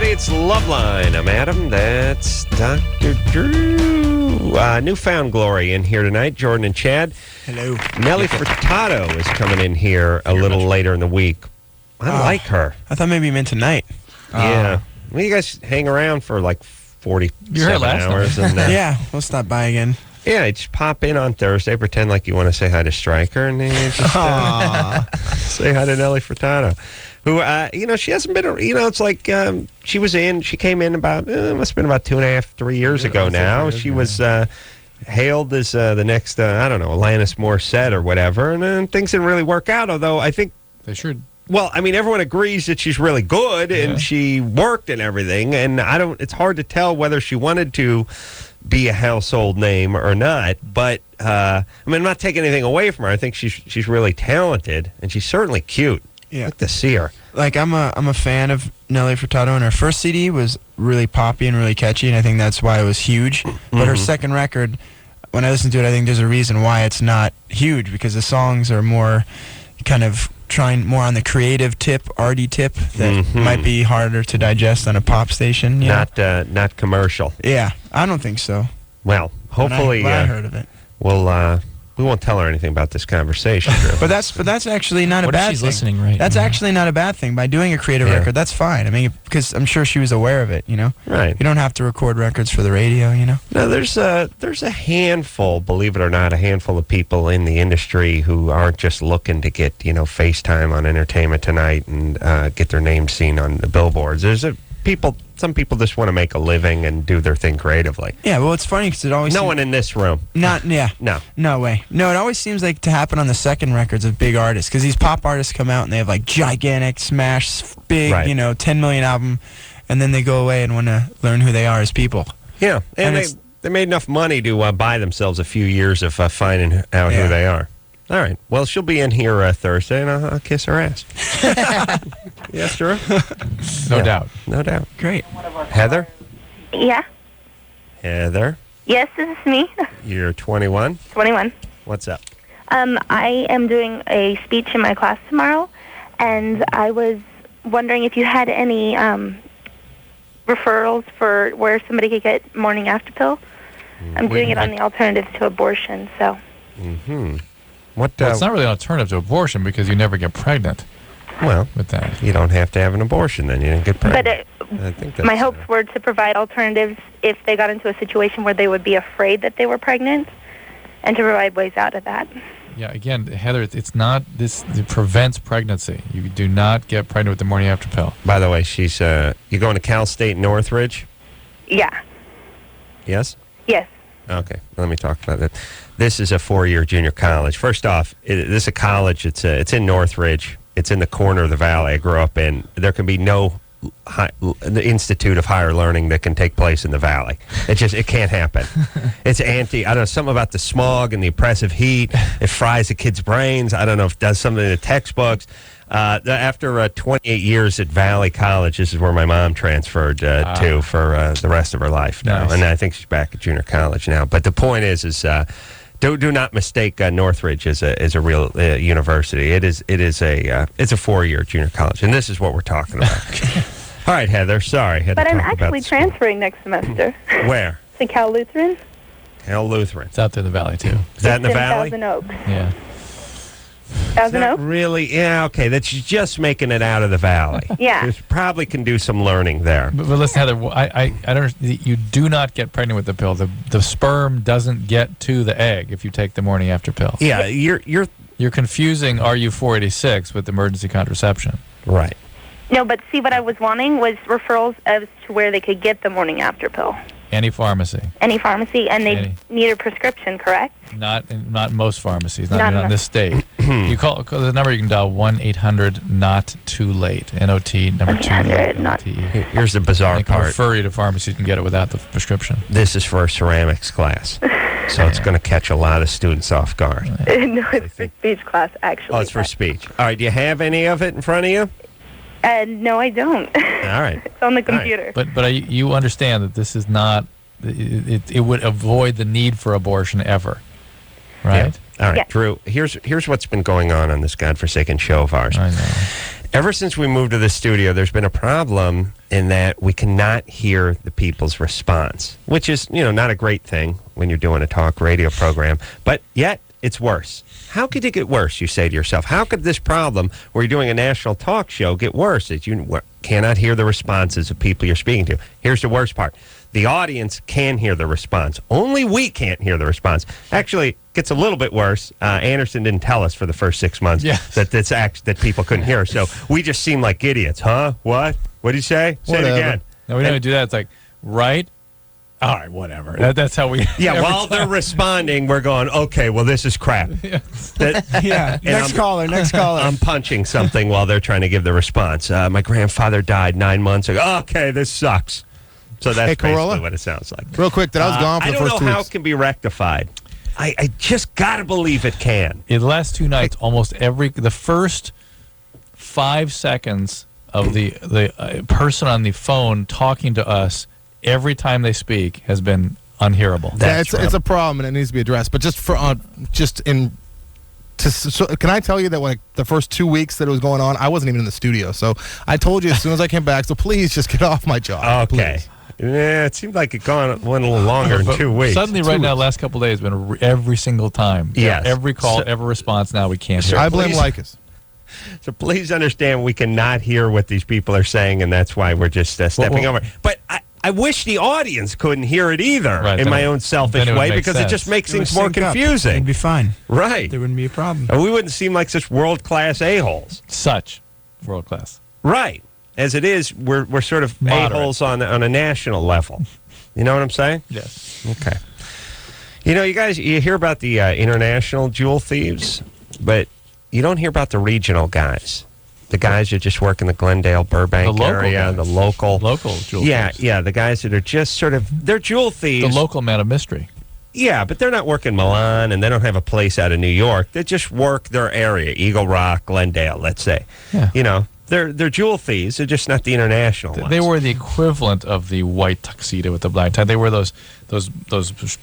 Speaker 3: It's LoveLine. I'm Adam. That's Dr. Drew. Newfound Glory in here tonight. Jordan and Chad.
Speaker 4: Hello.
Speaker 3: Nelly Furtado is coming in here a little later in the week. I like her.
Speaker 4: I thought maybe you meant tonight.
Speaker 3: Yeah. Well, you guys hang around for like 47 hours. And,
Speaker 4: yeah, we'll stop by again.
Speaker 3: Yeah, you just pop in on Thursday, pretend like you want to say hi to Stryker, and then you just say hi to Nelly Furtado. Who, she hasn't been, it's like she came in about, must have been about 2.5, 3 years ago now. She was hailed as the next, Alanis Morissette or whatever, and things didn't really work out, although I think
Speaker 5: they should.
Speaker 3: Well, I mean, everyone agrees that she's really good, and she worked and everything, and it's hard to tell whether she wanted to be a household name or not, but, I'm not taking anything away from her. I think she's really talented, and she's certainly cute.
Speaker 4: Yeah.
Speaker 3: I'd like to see her.
Speaker 4: Like, I'm a fan of Nelly Furtado, and her first CD was really poppy and really catchy, and I think that's why it was huge. But her second record, when I listen to it, I think there's a reason why it's not huge, because the songs are more kind of trying more on the creative tip, arty tip, that might be harder to digest on a pop station.
Speaker 3: Not commercial.
Speaker 4: Yeah, I don't think so.
Speaker 3: Well, hopefully
Speaker 4: when I heard of it.
Speaker 3: We won't tell her anything about this conversation.
Speaker 4: but that's actually not a
Speaker 7: What if
Speaker 4: bad thing.
Speaker 7: she's listening right
Speaker 4: That's
Speaker 7: now?
Speaker 4: actually not a bad thing. By doing a creative record, that's fine. I mean, because I'm sure she was aware of it,
Speaker 3: Right.
Speaker 4: You don't have to record records for the radio,
Speaker 3: No, there's a handful, believe it or not, a handful of people in the industry who aren't just looking to get, FaceTime on Entertainment Tonight and get their name seen on the billboards. Some people just want to make a living and do their thing creatively.
Speaker 4: Yeah, well, it's funny because it always...
Speaker 3: No one in this room.
Speaker 4: No way. No, it always seems like to happen on the second records of big artists, because these pop artists come out and they have like gigantic, smash, big, 10 million album, and then they go away and want to learn who they are as people.
Speaker 3: Yeah, and they made enough money to buy themselves a few years of finding out who they are. All right. Well, she'll be in here Thursday, and I'll kiss her ass. Yes, Drew?
Speaker 5: No doubt.
Speaker 3: No doubt.
Speaker 4: Great.
Speaker 3: Heather?
Speaker 10: Yeah.
Speaker 3: Heather?
Speaker 10: Yes, this is me.
Speaker 3: You're 21?
Speaker 10: 21.
Speaker 3: What's up?
Speaker 10: I am doing a speech in my class tomorrow, and I was wondering if you had any referrals for where somebody could get morning after pill. I'm doing it on the alternative to abortion, so.
Speaker 3: What?
Speaker 5: Well, it's not really an alternative to abortion because you never get pregnant.
Speaker 3: Well,
Speaker 5: with that,
Speaker 3: you don't have to have an abortion, then you didn't get pregnant.
Speaker 10: But
Speaker 3: I think that's,
Speaker 10: my hopes were to provide alternatives if they got into a situation where they would be afraid that they were pregnant, and to provide ways out of that.
Speaker 5: Yeah, again, Heather, it's not this. It prevents pregnancy. You do not get pregnant with the morning after pill.
Speaker 3: By the way, she's you going to Cal State Northridge?
Speaker 10: Yeah.
Speaker 3: Yes?
Speaker 10: Yes.
Speaker 3: Okay, let me talk about that. This is a 4-year junior college. First off, this is a college. It's in Northridge. It's in the corner of the valley I grew up in. There can be no the Institute of Higher Learning that can take place in the valley. It can't happen. It's something about the smog and the oppressive heat. It fries the kids' brains. I don't know if it does something in the textbooks. After 28 years at Valley College, this is where my mom transferred to for the rest of her life now.
Speaker 5: Nice.
Speaker 3: And I think she's back at junior college now. But the point is do not mistake Northridge as a real university. It's a 4-year junior college, and this is what we're talking about. All right, Heather. Sorry,
Speaker 10: But I'm actually transferring next semester.
Speaker 3: Where?
Speaker 10: To Cal Lutheran.
Speaker 3: Cal Lutheran.
Speaker 5: It's out there in the valley too.
Speaker 3: Is that in the valley?
Speaker 10: Thousand Oaks.
Speaker 5: Yeah.
Speaker 10: Thousand Oaks.
Speaker 3: Really? Yeah. Okay. That's just making it out of the valley.
Speaker 10: Yeah.
Speaker 3: You probably can do some learning there.
Speaker 5: But listen, Heather, I don't. You do not get pregnant with the pill. The sperm doesn't get to the egg if you take the morning after pill.
Speaker 3: Yeah, you're
Speaker 5: confusing RU486 with emergency contraception.
Speaker 3: Right.
Speaker 10: No, but see, what I was wanting was referrals as to where they could get the morning after pill.
Speaker 5: Any pharmacy.
Speaker 13: Any pharmacy, and they
Speaker 5: Any.
Speaker 13: need a prescription, correct?
Speaker 5: Not most pharmacies. Not
Speaker 13: Not
Speaker 5: in
Speaker 13: enough.
Speaker 5: this state. You call the number. You can dial 1-800-NOT-TOO-LATE. NOT number 2 NOTE.
Speaker 3: Here's the bizarre
Speaker 5: They can
Speaker 3: part.
Speaker 5: refer you to pharmacies and get it without the prescription.
Speaker 3: This is for a ceramics class, so it's going to catch a lot of students off guard.
Speaker 13: No, it's for speech class, actually.
Speaker 3: Oh, it's for speech. All right, do you have any of it in front of you?
Speaker 13: No, I don't.
Speaker 3: All right.
Speaker 13: It's on the computer.
Speaker 5: But you understand that this is not. It would avoid the need for abortion ever, right?
Speaker 3: Yeah. All right,
Speaker 13: Yeah.
Speaker 3: Drew. Here's what's been going on this godforsaken show of ours.
Speaker 5: I know.
Speaker 3: Ever since we moved to the studio, there's been a problem in that we cannot hear the people's response, which is, not a great thing when you're doing a talk radio program, but yet it's worse. How could it get worse, you say to yourself? How could this problem, where you're doing a national talk show, get worse? That you cannot hear the responses of people you're speaking to. Here's the worst part. The audience can hear the response. Only we can't hear the response. Actually, it gets a little bit worse. Anderson didn't tell us for the first 6 months that people couldn't hear. So we just seem like idiots. Huh? What? What did he say? Say it again.
Speaker 5: No, we don't do that. It's like, right? All right, whatever. That's how we...
Speaker 3: Yeah, while they're responding, we're going, okay, well, this is crap.
Speaker 4: Next caller.
Speaker 3: I'm punching something while they're trying to give the response. My grandfather died 9 months ago. Okay, this sucks. So that's basically what it sounds like.
Speaker 11: Real quick, that I was gone for the first 2 weeks.
Speaker 3: I don't know how it can be rectified. I just got to believe it can.
Speaker 5: In the last 2 nights, almost the first 5 seconds of the person on the phone talking to us every time they speak has been unhearable.
Speaker 11: It's a problem and it needs to be addressed. But can I tell you that when the first 2 weeks that it was going on, I wasn't even in the studio. So I told you as soon as I came back. So please just get off my job.
Speaker 3: Okay.
Speaker 11: Please.
Speaker 3: Yeah, it seemed like it went a little longer than 2 weeks.
Speaker 5: Suddenly, right now, last couple of days, has been every single time.
Speaker 3: Yes.
Speaker 5: Every call, every response. Now we can't hear.
Speaker 11: I blame Lycus.
Speaker 3: So please understand we cannot hear what these people are saying, and that's why we're just stepping over. But I wish the audience couldn't hear it either in my own selfish way because it just makes things more confusing.
Speaker 4: It'd be fine.
Speaker 3: Right.
Speaker 4: There wouldn't be a problem.
Speaker 3: And we wouldn't seem like such world-class a-holes.
Speaker 5: Such world-class.
Speaker 3: Right. As it is, we're sort of
Speaker 5: Moderate.
Speaker 3: a-holes on a national level. You know what I'm saying?
Speaker 5: Yes.
Speaker 3: Okay. You guys, you hear about the international jewel thieves, but you don't hear about the regional guys. The guys that just work in the Glendale, Burbank area, the local jewel thieves. Yeah, the guys that are just sort of, they're jewel thieves.
Speaker 5: The local man of mystery.
Speaker 3: Yeah, but they're not working Milan, and they don't have a place out of New York. They just work their area, Eagle Rock, Glendale, let's say.
Speaker 5: Yeah.
Speaker 3: They're jewel thieves. They're just not the international ones.
Speaker 5: They were the equivalent of the white tuxedo with the black tie. They were those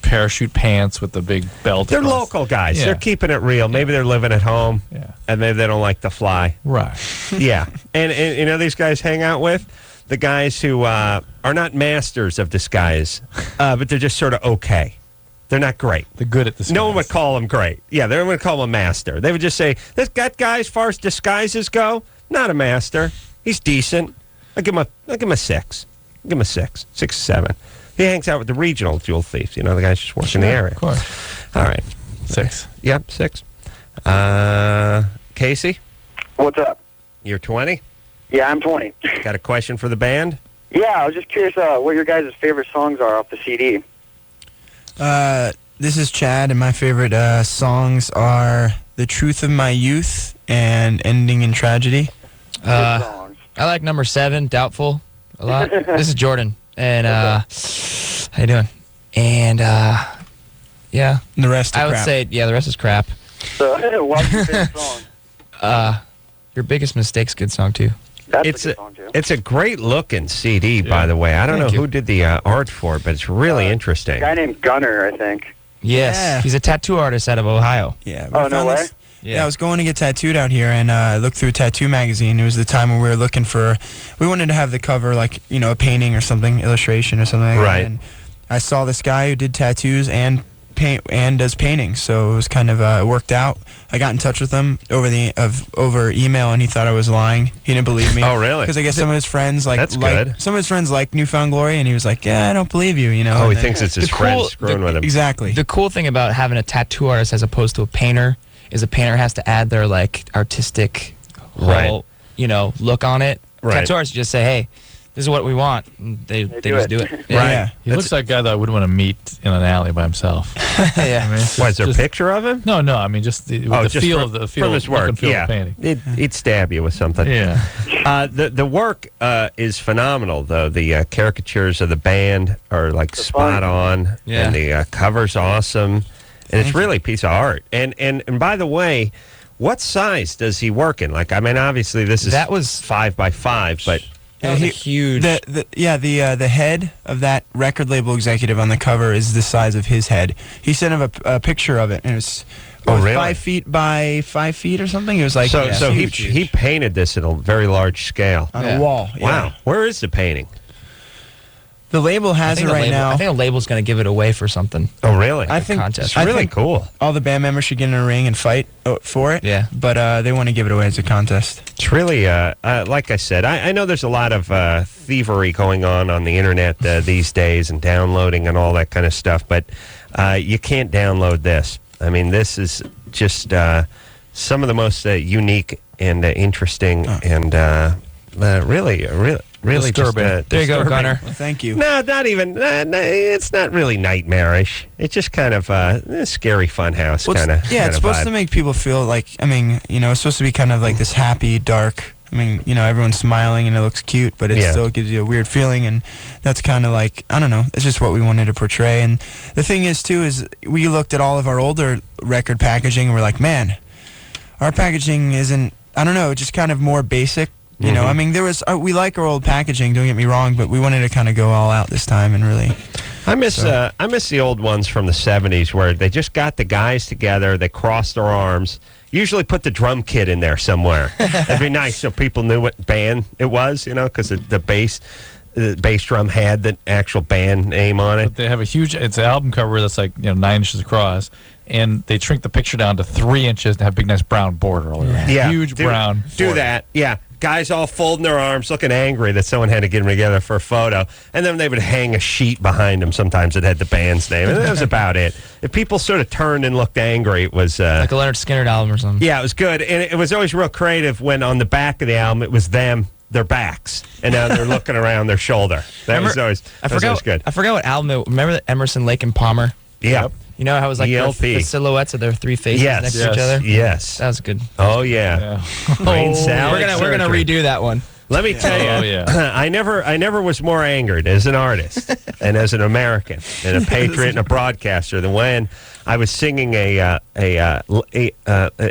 Speaker 5: parachute pants with the big belt.
Speaker 3: They're local guys.
Speaker 5: Yeah.
Speaker 3: They're keeping it real. Maybe they're living at home, and maybe they don't like to fly.
Speaker 5: Right.
Speaker 3: Yeah. And these guys hang out with? The guys who are not masters of disguise, but they're just sort of okay. They're not great.
Speaker 5: They're good at disguise.
Speaker 3: No one would call them great. Yeah, they don't want to call them a master. They would just say, that guy, as far as disguises go, not a master. He's decent. I'll give him a 6. I'll give him a 6. 6 or 7. He hangs out with the regional jewel thieves. The guys just work in the area.
Speaker 5: Of course.
Speaker 3: All right.
Speaker 5: 6.
Speaker 3: Yep, 6. Casey?
Speaker 14: What's up?
Speaker 3: You're 20?
Speaker 14: Yeah, I'm 20.
Speaker 3: Got a question for the band?
Speaker 14: Yeah, I was just curious what your guys' favorite songs are off the CD.
Speaker 4: This is Chad, and my favorite songs are The Truth of My Youth and Ending in Tragedy.
Speaker 7: I like number 7, Doubtful, a lot. This is Jordan, and how you doing? And yeah,
Speaker 4: and the rest.
Speaker 7: I would say the rest is crap.
Speaker 14: So, what's your favorite song?
Speaker 7: Your Biggest Mistake's a good song too.
Speaker 3: It's a great looking CD, by the way. I don't know who did the art for it, but it's really interesting.
Speaker 14: A guy named Gunner, I think.
Speaker 7: Yes, he's a tattoo artist out of Ohio.
Speaker 4: Yeah.
Speaker 14: Oh, no way?
Speaker 4: Yeah, I was going to get tattooed out here, and I looked through a tattoo magazine. It was the time when we were looking we wanted to have the cover, like, a painting or something, illustration or something like that. And I saw this guy who did tattoos and does paintings, so it was kind of it worked out. I got in touch with him over email, and he thought I was lying. He didn't believe me.
Speaker 3: Oh, really?
Speaker 4: Because I guess some of his friends some of his friends like Newfound Glory, and he was like, "Yeah, I don't believe you."
Speaker 3: Oh, he thinks it's his friends screwing with him.
Speaker 4: Exactly.
Speaker 7: The cool thing about having a tattoo artist as opposed to a painter is a painter has to add their artistic whole, look on it.
Speaker 3: Right.
Speaker 7: Tattoo artists just say, "Hey, this is what we want. And they just do it.
Speaker 5: Right.
Speaker 7: Yeah.
Speaker 5: He looks like a guy that I wouldn't want to meet in an alley by himself.
Speaker 7: Yeah.
Speaker 3: Why, is there a picture of him?
Speaker 5: No, I mean just the feel of the
Speaker 3: from his work.
Speaker 5: Of the
Speaker 3: Yeah,
Speaker 5: painting.
Speaker 3: he'd stab you with something.
Speaker 5: Yeah.
Speaker 3: The work is phenomenal, though. The caricatures of the band are like spot on, and the cover's awesome, and it's really a piece of art. And by the way, what size does he work in? Like, I mean, obviously that was 5x5, but
Speaker 7: that was a huge.
Speaker 4: The head of that record label executive on the cover is the size of his head. He sent him a picture of it, and it was
Speaker 3: really?
Speaker 4: 5 feet by 5 feet or something. It was like
Speaker 3: so
Speaker 4: huge.
Speaker 3: he painted this at a very large scale
Speaker 4: on a wall. Yeah.
Speaker 3: Wow, where is the painting?
Speaker 4: The label has it right now.
Speaker 7: I think a label's going to give it away for something.
Speaker 3: Oh, really?
Speaker 4: I think
Speaker 7: contest.
Speaker 3: It's really cool.
Speaker 4: All the band members should get in a ring and fight for it.
Speaker 7: Yeah.
Speaker 4: But they want to give it away as a contest.
Speaker 3: It's really, like I said, I know there's a lot of thievery going on the internet these days and downloading and all that kind of stuff, but you can't download this. I mean, this is just some of the most unique and interesting and really
Speaker 5: disturbing.
Speaker 3: Just,
Speaker 7: there you go, Gunnar.
Speaker 4: Well, thank you.
Speaker 3: No, not even. It's not really nightmarish. It's just kind of a scary funhouse kind of.
Speaker 4: Yeah, it's supposed to make people feel like. I mean, it's supposed to be kind of like this happy, dark. I mean, everyone's smiling and it looks cute, but it still gives you a weird feeling, and that's kind of like, I don't know. It's just what we wanted to portray. And the thing is, too, is we looked at all of our older record packaging and we're like, man, our packaging isn't. I don't know, just kind of more basic. You know, I mean, we like our old packaging, don't get me wrong, but we wanted to kind of go all out this time and really.
Speaker 3: I miss the old ones from the 70s where they just got the guys together, they crossed their arms, usually put the drum kit in there somewhere. That'd be nice so people knew what band it was, because the bass drum had the actual band name on it.
Speaker 5: But they have it's an album cover that's like 9 inches across, and they shrink the picture down to 3 inches and have a big nice brown border all around.
Speaker 3: Yeah,
Speaker 5: huge brown.
Speaker 3: Do
Speaker 5: border.
Speaker 3: that, yeah. Guys all folding their arms, looking angry that someone had to get them together for a photo. And then they would hang a sheet behind them sometimes that had the band's name. And that was about it. If people sort of turned and looked angry, it was...
Speaker 7: like a Leonard Skinner album or something.
Speaker 3: Yeah, it was good. And it was always real creative when on the back of the album it was them, their backs. And now they're looking around their shoulder. That was always good.
Speaker 7: I forgot what album remember the Emerson, Lake and Palmer?
Speaker 3: Yeah.
Speaker 7: You know how it was like the silhouettes of their three faces next to each other?
Speaker 3: Yes.
Speaker 7: That was good.
Speaker 3: Oh, yeah. Brain salad
Speaker 7: We're gonna redo that one.
Speaker 3: Let me tell you, I never was more angered as an artist and as an American and a patriot and a broadcaster than when I was singing a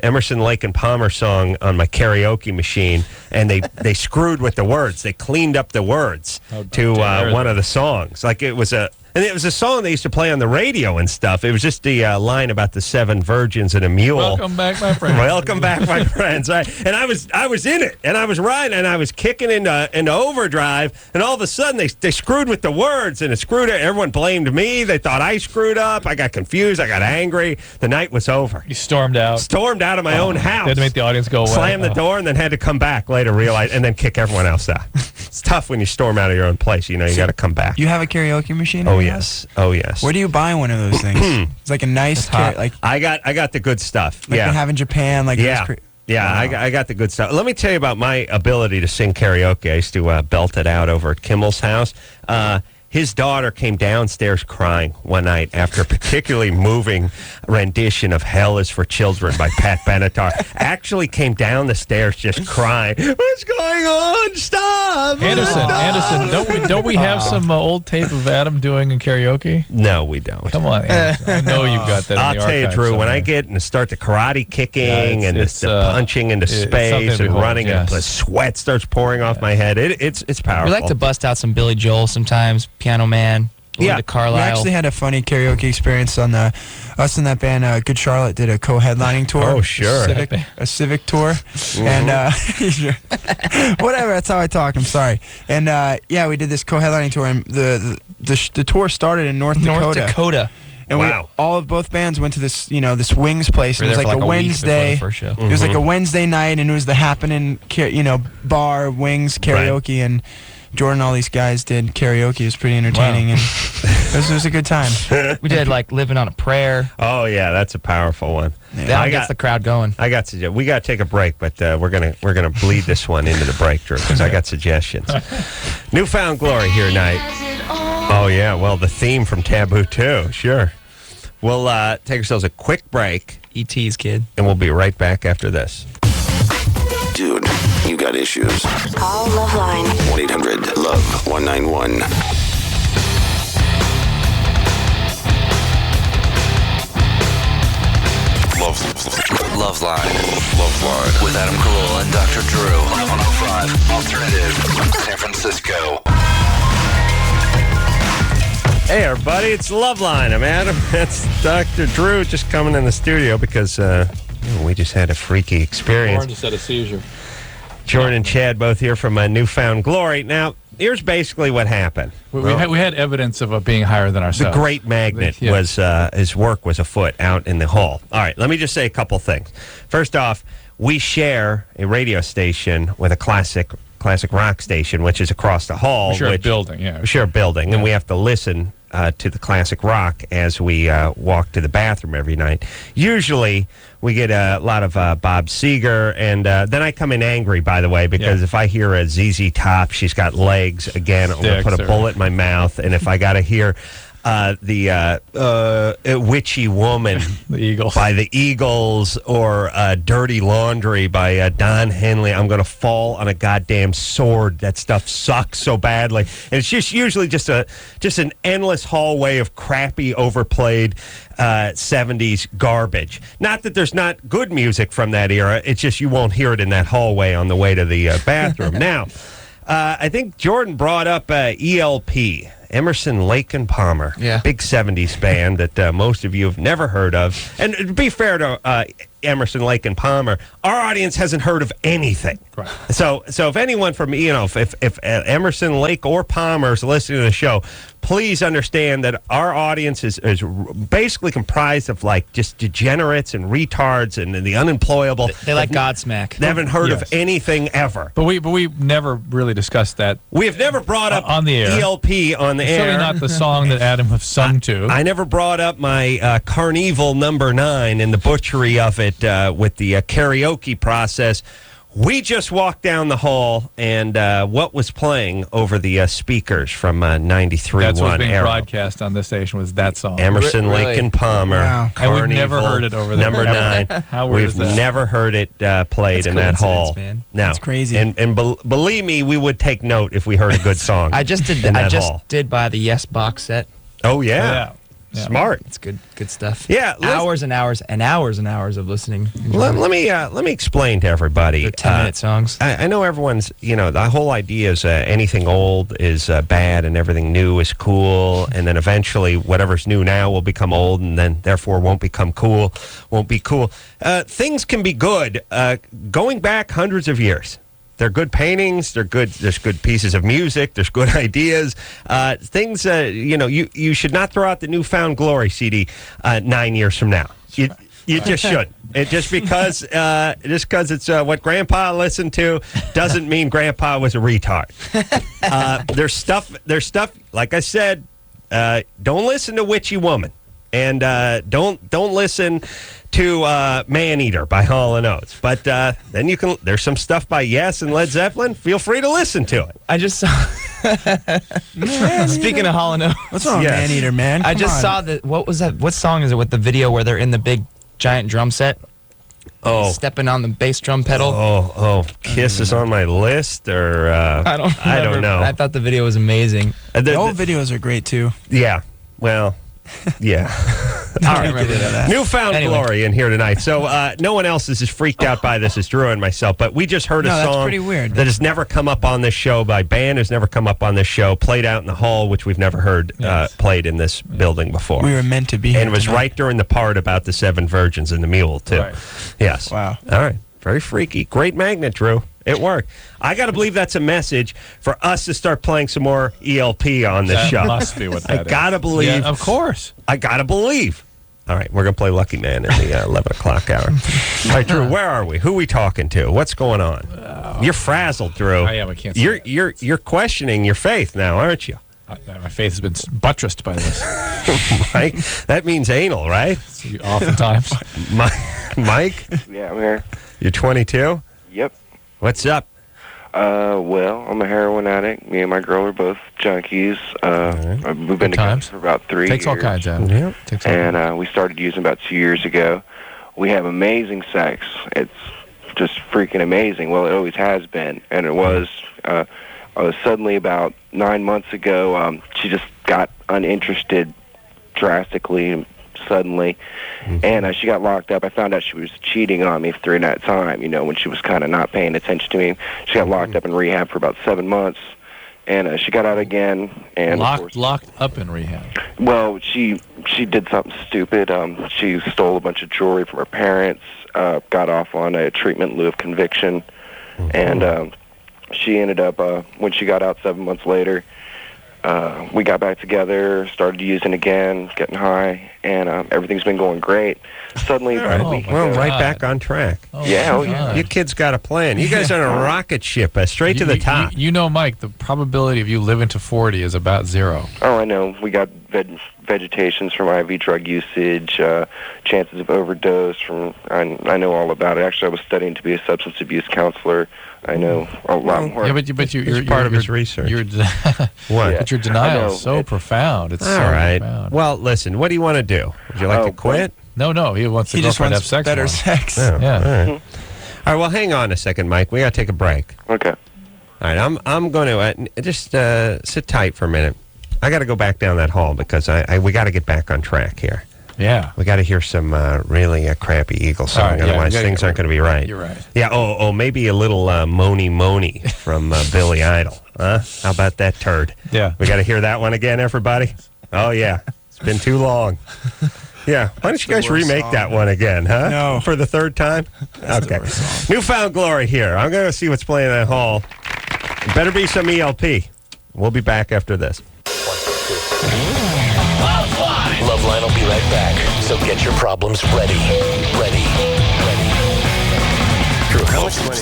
Speaker 3: Emerson, Lake and Palmer song on my karaoke machine, and they screwed with the words. They cleaned up the words to one of the songs. Like it was a song they used to play on the radio and stuff. It was just the line about the 7 virgins and a mule.
Speaker 5: Welcome back, my friends.
Speaker 3: Welcome back, my friends. And I was in it, and I was riding, and I was kicking into overdrive, and all of a sudden they screwed with the words, and it screwed it. Everyone blamed me. They thought I screwed up. I got confused. I got angry. The night was over.
Speaker 5: You stormed out.
Speaker 3: Stormed out of my own house.
Speaker 5: They had to make the audience go away.
Speaker 3: Slammed the door, and then had to come back later, realize, and then kick everyone else out. It's tough when you storm out of your own place. You got to come back.
Speaker 4: You have a karaoke machine?
Speaker 3: Oh, yes. Oh, yes.
Speaker 4: Where do you buy one of those things? It's like a nice
Speaker 3: I got the good stuff.
Speaker 4: Like they have in Japan. Like
Speaker 3: wow. I got the good stuff. Let me tell you about my ability to sing karaoke. I used to belt it out over at Kimmel's house. His daughter came downstairs crying one night after a particularly moving rendition of Hell is for Children by Pat Benatar. Actually came down the stairs just crying. What's going on? Stop!
Speaker 5: Anderson, don't we have some old tape of Adam doing in karaoke?
Speaker 3: No, we don't.
Speaker 5: Come on, Anderson. I know you've got that.
Speaker 3: I'll tell you, Drew,
Speaker 5: somewhere.
Speaker 3: when I get and start the karate kicking and the punching into space and running and the sweat starts pouring off my head, it's powerful.
Speaker 7: We like to bust out some Billy Joel sometimes. Piano Man.
Speaker 4: Yeah,
Speaker 7: Carlisle.
Speaker 4: We actually had a funny karaoke experience on us and that band. Good Charlotte did a co-headlining tour.
Speaker 3: Oh, sure,
Speaker 4: a civic tour, and whatever. That's how I talk. I'm sorry. And we did this co-headlining tour, and the tour started in North Dakota. And all of both bands went to this, this Wings place. It was like a Wednesday. It was like a Wednesday night, and it was the happening, bar Wings karaoke, and Jordan, all these guys did karaoke. It was pretty entertaining.
Speaker 5: Wow.
Speaker 4: And This was a good time.
Speaker 7: We did like Living on a Prayer.
Speaker 3: Oh yeah, that's a powerful one.
Speaker 7: That gets the crowd going.
Speaker 3: We got to take a break, but we're gonna bleed this one into the break, Drew, because I got suggestions. Newfound Glory here tonight. Oh yeah, well the theme from Taboo too. Sure. We'll take ourselves a quick break.
Speaker 7: ET's kid.
Speaker 3: And we'll be right back after this.
Speaker 1: Dude, you got issues.
Speaker 2: Call LoveLine.
Speaker 1: 1-800-LOVE-191.
Speaker 15: LoveLine. LoveLine. With Adam Carolla and Dr. Drew. Live on 105. Alternative. San Francisco.
Speaker 3: Hey, everybody, it's LoveLine. I'm Adam. That's Dr. Drew just coming in the studio because we just had a freaky experience.
Speaker 5: Lauren just had a seizure.
Speaker 3: Jordan and Chad both here from Newfound Glory. Now, here's basically what happened.
Speaker 5: We had evidence of it being higher than ourselves.
Speaker 3: The Great Magnet was his work was afoot out in the hall. All right, let me just say a couple things. First off, we share a radio station with a classic rock station, which is across the hall.
Speaker 5: We share a building,
Speaker 3: We share a building, and we have to listen to the classic rock as we walk to the bathroom every night. Usually, we get a lot of Bob Seger, and then I come in angry, by the way, because if I hear a ZZ Top, she's got legs, again, I'm going to put a bullet in my mouth, and if I got to hear the Witchy Woman
Speaker 5: the Eagles.
Speaker 3: By the Eagles or Dirty Laundry by Don Henley, I'm going to fall on a goddamn sword. That stuff sucks so badly. And it's just usually just an endless hallway of crappy, overplayed 70s garbage. Not that there's not good music from that era. It's just you won't hear it in that hallway on the way to the bathroom. Now, I think Jordan brought up ELP. Emerson, Lake and Palmer, big 70s band that most of you have never heard of. And to be fair to Emerson, Lake and Palmer, our audience hasn't heard of anything.
Speaker 5: Right.
Speaker 3: So if anyone from, if Emerson, Lake or Palmer is listening to the show, please understand that our audience is basically comprised of like just degenerates and retards and the unemployable.
Speaker 7: They like Godsmack.
Speaker 3: They haven't heard of anything ever.
Speaker 5: But we never really discussed that.
Speaker 3: We have never brought up
Speaker 5: on the air.
Speaker 3: ELP on the air.
Speaker 5: Certainly not the song that Adam have sung to.
Speaker 3: I never brought up my Carnival number 9 and the butchery of it with the karaoke process. We just walked down the hall, and what was playing over the speakers from 93.1
Speaker 5: That's what's being
Speaker 3: Arrow.
Speaker 5: broadcast on this station was that song.
Speaker 3: Emerson, Lake and Palmer.
Speaker 4: Wow.
Speaker 5: And we've never heard it over there.
Speaker 3: Number 9.
Speaker 5: How weird
Speaker 3: We've
Speaker 5: is that?
Speaker 3: never heard it played
Speaker 7: That's
Speaker 3: in that hall.
Speaker 7: man.
Speaker 3: Now,
Speaker 4: That's crazy.
Speaker 3: And believe me, we would take note if we heard a good song.
Speaker 7: I just did.
Speaker 3: in that
Speaker 7: I just
Speaker 3: hall.
Speaker 7: did buy the Yes box set.
Speaker 3: Oh yeah. Smart.
Speaker 7: It's good stuff.
Speaker 3: Yeah,
Speaker 7: hours and hours and hours and hours of listening.
Speaker 3: Let me explain to everybody.
Speaker 7: They're 10-minute songs.
Speaker 3: I know everyone's, the whole idea is anything old is bad and everything new is cool, and then eventually whatever's new now will become old and then therefore won't become cool, won't be cool. Things can be good going back hundreds of years. They're good paintings. There's good pieces of music. There's good ideas. Things. You should not throw out the Newfound Glory CD 9 years from now. You just should. Just because it's what Grandpa listened to doesn't mean Grandpa was a retard. There's stuff. Like I said, don't listen to Witchy Woman, and don't listen to Man-Eater by Hall & Oates. But then there's some stuff by Yes and Led Zeppelin. Feel free to listen to it.
Speaker 7: I just saw. Speaking of Hall & Oates,
Speaker 4: what's wrong with Man-Eater, man?
Speaker 7: I just saw that. What was that? What song is it with the video where they're in the big giant drum set?
Speaker 3: Oh,
Speaker 7: stepping on the bass drum pedal.
Speaker 3: Kiss is on my list, or I don't know.
Speaker 7: I thought the video was amazing.
Speaker 4: The old videos are great too.
Speaker 3: Yeah. Well. Yeah.
Speaker 4: All right.
Speaker 3: Newfound Glory in here tonight. So no one else is as freaked out by this as Drew and myself, but we just heard a
Speaker 4: that's
Speaker 3: song
Speaker 4: pretty weird.
Speaker 3: that has never come up on this show by band, has never come up on this show, played out in the hall, which we've never heard played in this building before.
Speaker 4: We were meant to be here
Speaker 3: and it was
Speaker 4: tonight.
Speaker 3: right during the part about the 7 virgins and the mule, too.
Speaker 5: Right.
Speaker 3: Yes.
Speaker 4: Wow.
Speaker 3: All right. Very freaky. Great magnet, Drew. It worked. I got to believe that's a message for us to start playing some more ELP on this show.
Speaker 5: That must be what that
Speaker 3: I got to
Speaker 5: is.
Speaker 3: believe.
Speaker 5: Yeah, of course.
Speaker 3: I got to believe. All right, we're going to play Lucky Man in the 11 o'clock hour. All right, Drew, where are we? Who are we talking to? What's going on? You're frazzled, Drew.
Speaker 5: I am. I can't see
Speaker 3: You're questioning your faith now, aren't you?
Speaker 5: My faith has been buttressed by this.
Speaker 3: Mike, that means anal, right?
Speaker 5: Oftentimes.
Speaker 3: Mike?
Speaker 16: Yeah, I'm here.
Speaker 3: You're 22?
Speaker 16: Yep.
Speaker 3: What's up?
Speaker 16: Well, I'm a heroin addict. Me and my girl are both junkies. We've been together for about 3
Speaker 5: Takes
Speaker 16: years.
Speaker 5: all kinds of.
Speaker 3: Yeah.
Speaker 16: And we started using about 2 years ago. We have amazing sex. It's just freaking amazing. Well, it always has been. And it was suddenly about 9 months ago, she just got uninterested drastically, suddenly. And she got locked up. I found out she was cheating on me during that time, when she was kind of not paying attention to me. She got locked up in rehab for about 7 months. And she got out again. And
Speaker 5: locked up in rehab?
Speaker 16: Well, she did something stupid. She stole a bunch of jewelry from her parents, got off on a treatment in lieu of conviction. And she ended up, when she got out 7 months later, we got back together, started using again, getting high, and everything's been going great. Suddenly, about a week ago,
Speaker 3: right back on track.
Speaker 16: Yeah.
Speaker 3: You kids got a plan. You guys are on a rocket ship, straight to the top.
Speaker 5: Mike, the probability of you living to 40 is about 0.
Speaker 16: Oh, I know. We got vegetations from IV drug usage, chances of overdose. I know all about it. Actually, I was studying to be a substance abuse counselor. I know a lot more.
Speaker 5: Yeah, but you're
Speaker 3: part of his research.
Speaker 5: What? But your denial is so profound. It's
Speaker 3: all
Speaker 5: so
Speaker 3: right.
Speaker 5: profound.
Speaker 3: Well, listen. What do you want to do? Would you like to quit?
Speaker 5: No. He wants to
Speaker 4: just wants better sex.
Speaker 3: Oh,
Speaker 5: Yeah.
Speaker 3: All right. All right. Well, hang on a second, Mike. We got to take a break.
Speaker 16: Okay.
Speaker 3: All right. I'm going to just sit tight for a minute. I got to go back down that hall because we got to get back on track here.
Speaker 5: Yeah.
Speaker 3: We got to hear some really crappy Eagle song.
Speaker 5: Right,
Speaker 3: Otherwise,
Speaker 5: yeah,
Speaker 3: things aren't going to be right.
Speaker 5: You're right.
Speaker 3: Yeah. Oh, maybe a little Moni Moni from Billy Idol. Huh? How about that turd?
Speaker 5: Yeah.
Speaker 3: We got to hear that one again, everybody. Oh yeah. It's been too long. Yeah. Why don't you guys remake that one again, huh?
Speaker 4: No.
Speaker 3: For the third time? Okay. Newfound Glory here. I'm going to see what's playing in that hall. It better be some ELP. We'll be back after this.
Speaker 15: LoveLine will be right back. So get your problems ready. Drew, how much money?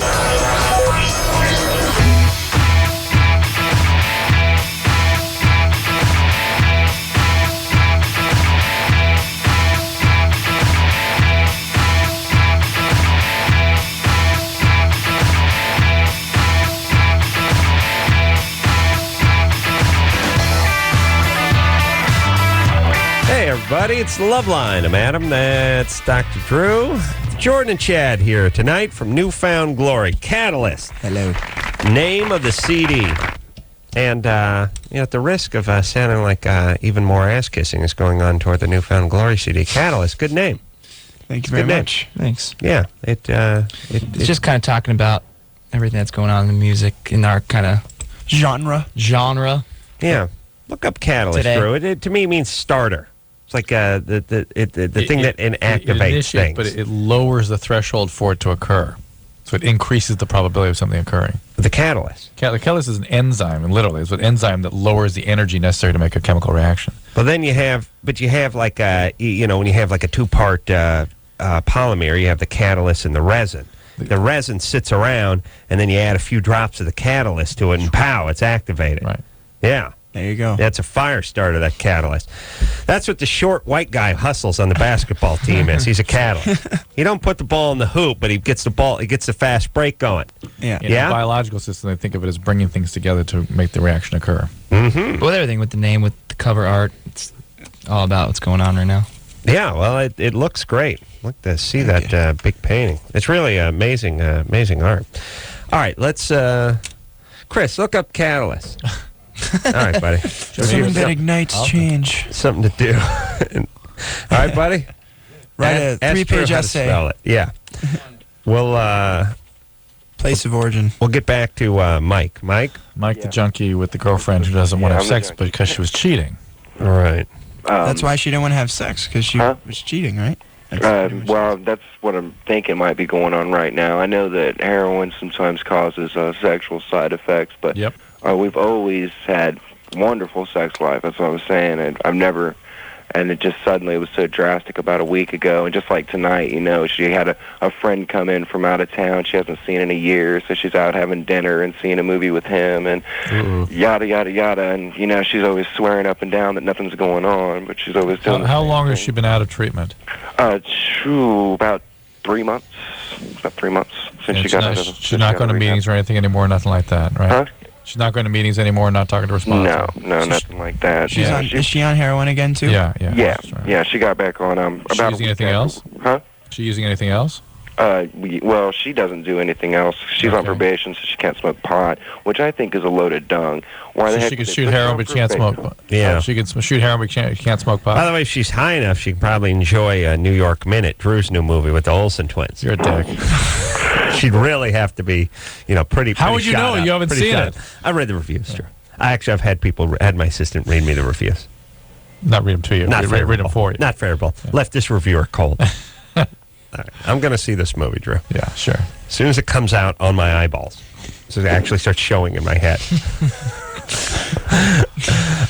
Speaker 3: Hey, everybody, it's the LoveLine. I'm Adam. That's Dr. Drew. Jordan and Chad here tonight from Newfound Glory. Catalyst.
Speaker 4: Hello.
Speaker 3: Name of the CD. And, at the risk of sounding like even more ass-kissing is going on toward the Newfound Glory CD. Catalyst, good name.
Speaker 4: Thank you very much.
Speaker 7: Thanks.
Speaker 3: Yeah.
Speaker 7: It's just kind of talking about everything that's going on in the music, in our kind of
Speaker 4: genre.
Speaker 3: Yeah. Look up Catalyst,
Speaker 7: Today.
Speaker 3: Drew. It to me means starter. It's like the thing that inactivates things.
Speaker 5: But it lowers the threshold for it to occur. So it increases the probability of something occurring.
Speaker 3: The catalyst.
Speaker 5: The catalyst is an enzyme, and literally it's an enzyme that lowers the energy necessary to make a chemical reaction.
Speaker 3: Well, then you have like when you have like a two-part polymer, you have the catalyst and the resin. The resin sits around, and then you add a few drops of the catalyst to it, and pow, it's activated.
Speaker 5: Right.
Speaker 3: Yeah.
Speaker 4: There you go.
Speaker 3: That's a fire starter, that catalyst. That's what the short white guy hustles on the basketball team is. He's a catalyst. He don't put the ball in the hoop, but he gets the fast break going.
Speaker 4: Yeah.
Speaker 5: In the biological system, they think of it as bringing things together to make the reaction occur.
Speaker 3: Mm-hmm.
Speaker 7: With everything, with the name, with the cover art, it's all about what's going on right now.
Speaker 3: Yeah, well, it looks great. Look to see that big painting. It's really amazing art. All right, let's Chris, look up Catalyst. All right, buddy.
Speaker 4: Something that ignites change.
Speaker 3: Something to do. All right, buddy.
Speaker 4: Write a 3-page essay.
Speaker 3: Spell it. Yeah. We'll
Speaker 4: place of origin.
Speaker 3: We'll get back to Mike. Mike
Speaker 5: the junkie with the girlfriend who doesn't want to have sex because she was cheating.
Speaker 3: All right.
Speaker 4: That's why she didn't want to have sex, because she was cheating, right?
Speaker 16: Well, that's what I'm thinking might be going on right now. I know that heroin sometimes causes sexual side effects, but we've always had wonderful sex life. That's what I was saying. And I've never And it just suddenly was so drastic about a week ago. And just like tonight, you know, she had a friend come in from out of town she hasn't seen in a year, so she's out having dinner and seeing a movie with him and yada, yada, yada. And, you know, she's always swearing up and down that nothing's going on, but she's always doing
Speaker 5: How long has she been out of treatment?
Speaker 16: About 3 months. About 3 months since she got out of
Speaker 5: She's not going to meetings or anything anymore, nothing like that, right?
Speaker 16: Huh?
Speaker 5: She's not going to meetings anymore, not talking to her sponsor.
Speaker 16: No, nothing like that.
Speaker 4: Is she on heroin again, too?
Speaker 16: Yeah, she got back on about
Speaker 5: using anything else?
Speaker 16: Huh?
Speaker 5: She using anything else?
Speaker 16: Well, she doesn't do anything else. She's on probation, so she can't smoke pot, which I think is a loaded dung. Why the heck
Speaker 5: she can shoot heroin, but she can't smoke pot.
Speaker 3: Yeah.
Speaker 5: She can shoot heroin, but she can't smoke pot.
Speaker 3: By the way, if she's high enough, she can probably enjoy New York Minute, Drew's new movie with the Olsen twins.
Speaker 5: You're a dick.
Speaker 3: She'd really have to be, pretty.
Speaker 5: How would you know? You haven't seen it.
Speaker 3: I read the reviews, Drew. I've had my assistant read me the reviews.
Speaker 5: Not read them to you.
Speaker 3: Not favorable.
Speaker 5: Read them for you.
Speaker 3: Not favorable. Yeah. Left this reviewer cold. All right. I'm going to see this movie, Drew.
Speaker 5: Yeah, sure.
Speaker 3: As soon as it comes out on my eyeballs. So it actually starts showing in my head.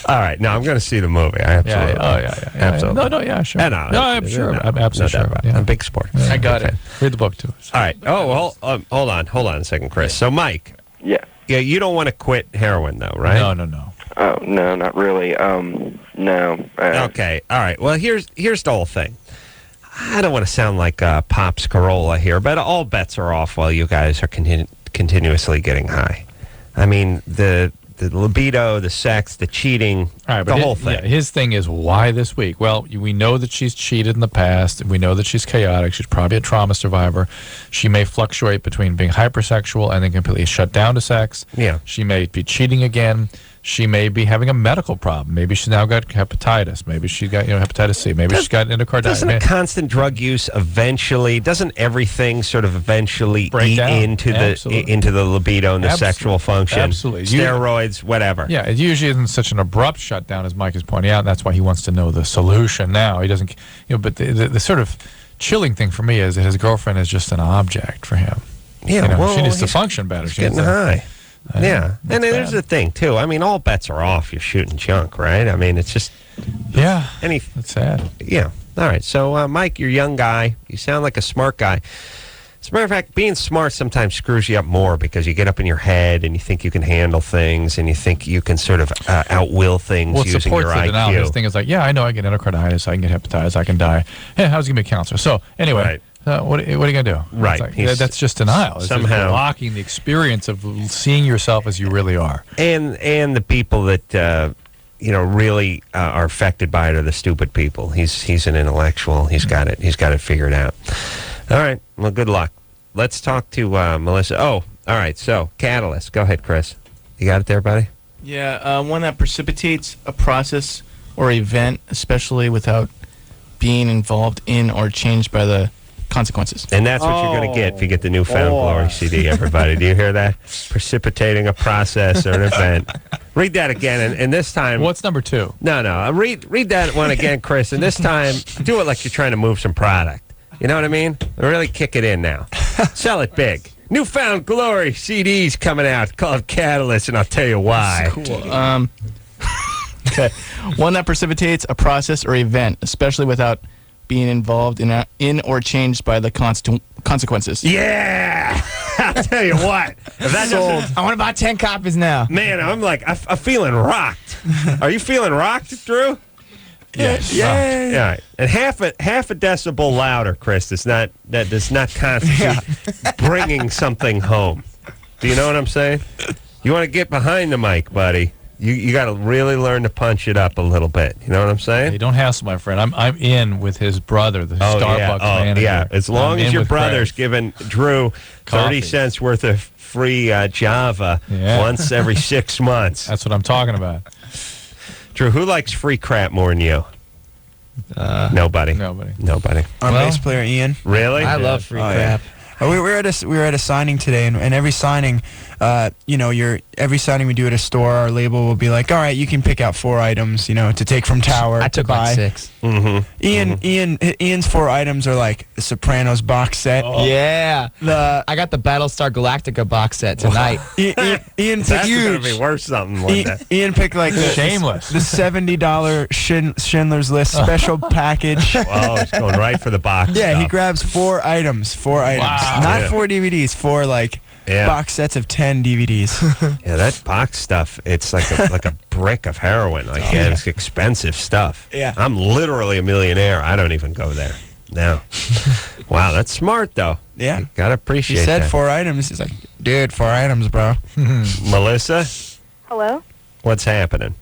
Speaker 3: All right. No, I'm going to see the movie. I absolutely.
Speaker 5: Yeah.
Speaker 3: Absolutely.
Speaker 5: No, yeah, sure.
Speaker 3: No,
Speaker 5: I'm sure. I'm absolutely sure.
Speaker 3: I'm a big sport.
Speaker 5: Yeah.
Speaker 6: I got it.
Speaker 5: Read the book to us.
Speaker 3: All right. Oh, well, hold on a second, Chris. So, Mike.
Speaker 16: Yeah.
Speaker 3: Yeah, you don't want to quit heroin, though, right?
Speaker 16: No. Oh, no, not really. No.
Speaker 3: Okay. All right. Well, here's the whole thing. I don't want to sound like Pops Corolla here, but all bets are off while you guys are continuously getting high. I mean, the libido, the sex, the cheating, the whole thing.
Speaker 5: Yeah, his thing is, why this week? Well, we know that she's cheated in the past. We know that she's chaotic. She's probably a trauma survivor. She may fluctuate between being hypersexual and then completely shut down to sex.
Speaker 3: Yeah.
Speaker 5: She may be cheating again. She may be having a medical problem. Maybe she's now got hepatitis. Maybe she's got hepatitis C. Maybe she's got endocarditis.
Speaker 3: Doesn't a constant drug use doesn't everything sort of eventually
Speaker 5: break down
Speaker 3: into the libido and the sexual function?
Speaker 5: Absolutely.
Speaker 3: Steroids, whatever.
Speaker 5: Yeah, it usually isn't such an abrupt shutdown as Mike is pointing out. And that's why he wants to know the solution now. He doesn't, but the sort of chilling thing for me is that his girlfriend is just an object for him.
Speaker 3: Yeah,
Speaker 5: she needs to function better.
Speaker 3: She's getting high. Yeah, and there's the thing too. I mean, all bets are off. You're shooting junk, right? I mean, it's just
Speaker 5: that's sad.
Speaker 3: Yeah. All right. So, Mike, you're a young guy. You sound like a smart guy. As a matter of fact, being smart sometimes screws you up more because you get up in your head and you think you can handle things and you think you can sort of outwill things using your IQ.
Speaker 5: Now his thing is like, yeah, I know I get endocarditis, I can get hepatitis, I can die. Hey, how's he gonna be a counselor? So anyway.
Speaker 3: Right.
Speaker 5: What are you going to do?
Speaker 3: Right.
Speaker 5: Like, that's just denial. It's
Speaker 3: somehow
Speaker 5: just blocking the experience of seeing yourself as you really are.
Speaker 3: And the people that really are affected by it are the stupid people. He's an intellectual. He's got it figured out. All right. Well, good luck. Let's talk to Melissa. Oh, all right. So catalyst. Go ahead, Chris. You got it there, buddy?
Speaker 6: Yeah. One that precipitates a process or event, especially without being involved in or changed by the consequences.
Speaker 3: And that's what you're going to get if you get the Newfound Glory CD, everybody. Do you hear that? Precipitating a process or an event. Read that again, and this time...
Speaker 5: What's number 2?
Speaker 3: No. Read that one again, Chris, and this time do it like you're trying to move some product. You know what I mean? Really kick it in now. Sell it big. Newfound Glory CD's coming out called Catalyst, and I'll tell you why.
Speaker 6: That's cool. Okay. One that precipitates a process or event, especially without being involved in or changed by the consequences.
Speaker 3: Yeah! I'll tell you what. If that
Speaker 7: Sold. I want to buy 10 copies now.
Speaker 3: Man, I'm like, I'm feeling rocked. Are you feeling rocked, Drew?
Speaker 5: Yes.
Speaker 3: Yeah. And half a decibel louder, Chris. That does not constitute bringing something home. Do you know what I'm saying? You want to get behind the mic, buddy. You got to really learn to punch it up a little bit. You know what I'm saying?
Speaker 5: Hey, don't hassle my friend. I'm in with his brother, the Starbucks manager.
Speaker 3: Yeah, as long as your brother's giving Drew 30 cents worth of free Java once every 6 months.
Speaker 5: That's what I'm talking about.
Speaker 3: Drew, who likes free crap more than you? Nobody.
Speaker 4: Our bass player Ian.
Speaker 3: Really?
Speaker 7: I love free crap.
Speaker 4: We were at a signing today, and every signing, every signing we do at a store, our label will be like, all right, you can pick out 4 items, to take from Tower.
Speaker 7: I took
Speaker 4: buy.
Speaker 7: like 6.
Speaker 4: Ian's 4 items are like the Sopranos box set.
Speaker 7: Oh. Yeah. I got the Battlestar Galactica box set tonight.
Speaker 4: Ian picked
Speaker 3: That's going to be worth something one day.
Speaker 4: Ian picked like the
Speaker 5: Shameless.
Speaker 4: the $70 Schindler's List special package.
Speaker 3: Oh, he's going right for the box.
Speaker 4: Yeah,
Speaker 3: stuff.
Speaker 4: he grabs 4 items. 4 items.
Speaker 5: Wow.
Speaker 4: Not
Speaker 3: Yeah.
Speaker 4: 4 DVDs, 4 box sets of 10 DVDs.
Speaker 3: Yeah, that box stuff, it's like a brick of heroin. It's expensive stuff.
Speaker 4: Yeah.
Speaker 3: I'm literally a millionaire. I don't even go there. No. Wow, that's smart, though.
Speaker 4: Yeah.
Speaker 3: You gotta appreciate
Speaker 4: He said
Speaker 3: that.
Speaker 4: 4 items. He's like, dude, 4 items, bro.
Speaker 3: Melissa,
Speaker 13: Hello?
Speaker 3: what's happening?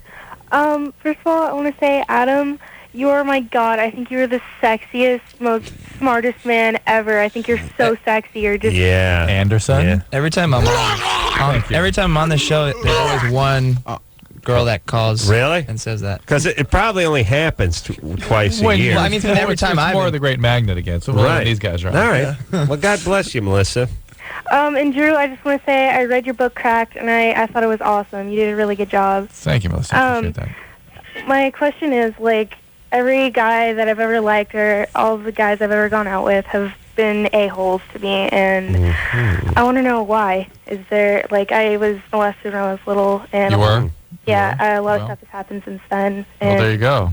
Speaker 13: First of all, I want to say, Adam, you are my god. I think you're the sexiest, most smartest man ever. I think you're so sexy. You're just...
Speaker 3: Yeah.
Speaker 5: Anderson?
Speaker 3: Yeah.
Speaker 7: Every time I'm on the show, there's always one girl that calls.
Speaker 3: Really?
Speaker 7: And says that.
Speaker 3: Because it probably only happens twice a year.
Speaker 7: Well, I mean, it's been every time
Speaker 5: it's more of the great magnet again. So we'll let these guys right.
Speaker 3: All right. Well, God bless you, Melissa.
Speaker 13: And Drew, I just want to say I read your book, Cracked, and I thought it was awesome. You did a really good job.
Speaker 5: Thank you, Melissa. I appreciate that.
Speaker 13: My question is, every guy that I've ever liked or all of the guys I've ever gone out with have been a-holes to me, and I want to know why. Is there, I was molested when I was little, and...
Speaker 5: You were?
Speaker 13: Yeah, a lot of stuff has happened since then.
Speaker 5: Well,
Speaker 13: And
Speaker 5: there you go.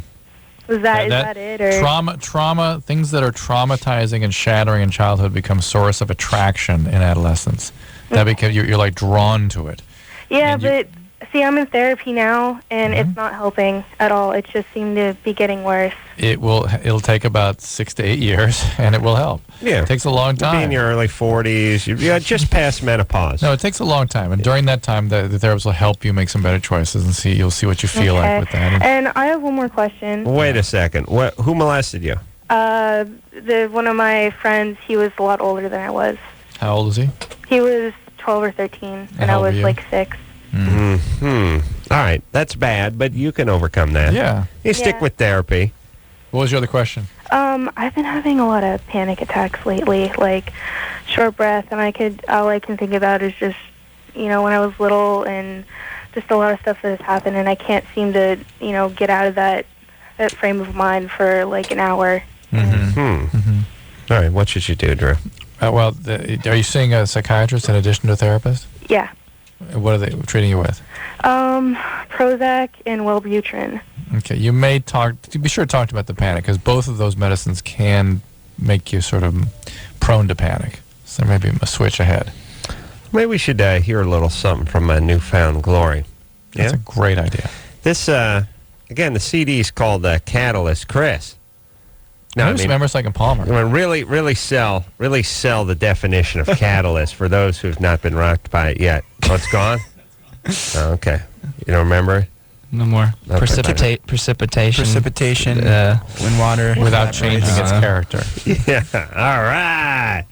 Speaker 13: is that it? Or?
Speaker 5: Trauma, things that are traumatizing and shattering in childhood become source of attraction in adolescence. That because you're drawn to it.
Speaker 13: Yeah, but see, I'm in therapy now, and it's not helping at all. It just seemed to be getting worse.
Speaker 5: It'll take about 6 to 8 years, and it will help.
Speaker 3: Yeah.
Speaker 5: It takes a long time.
Speaker 3: You'll be in your early 40s. You're just past menopause.
Speaker 5: No, it takes a long time, and during that time, the therapist will help you make some better choices, and you'll see what you feel like with that.
Speaker 13: And I have one more question.
Speaker 3: Wait a second. Who molested you?
Speaker 13: One of my friends, he was a lot older than I was.
Speaker 5: How old is he?
Speaker 13: He was 12 or 13, and I
Speaker 5: how old
Speaker 13: was
Speaker 5: are you?
Speaker 13: 6.
Speaker 3: All right. That's bad, but you can overcome that.
Speaker 5: Yeah.
Speaker 3: You stick
Speaker 13: Yeah.
Speaker 3: with therapy.
Speaker 5: What was your other question?
Speaker 13: I've been having a lot of panic attacks lately, short breath, and all I can think about is just, when I was little and just a lot of stuff that has happened, and I can't seem to, get out of that frame of mind for an hour.
Speaker 3: All right. What should you do, Drew?
Speaker 5: Are you seeing a psychiatrist in addition to a therapist?
Speaker 13: Yeah.
Speaker 5: What are they treating you with?
Speaker 13: Prozac and Wellbutrin.
Speaker 5: Okay, you may be sure to talk about the panic, because both of those medicines can make you sort of prone to panic. So there may be a switch ahead.
Speaker 3: Maybe we should hear a little something from Newfound Glory.
Speaker 5: That's a great idea.
Speaker 3: This, again, the CD is called Catalyst Chris.
Speaker 5: Maybe some Emerson and Palmer.
Speaker 3: Really sell the definition of catalyst for those who've not been rocked by it yet. Oh, it's gone? Oh, okay. You don't remember it?
Speaker 7: No more.
Speaker 3: Okay.
Speaker 7: Precipitation.
Speaker 4: When water...
Speaker 5: Without changing its character.
Speaker 3: Yeah. All right.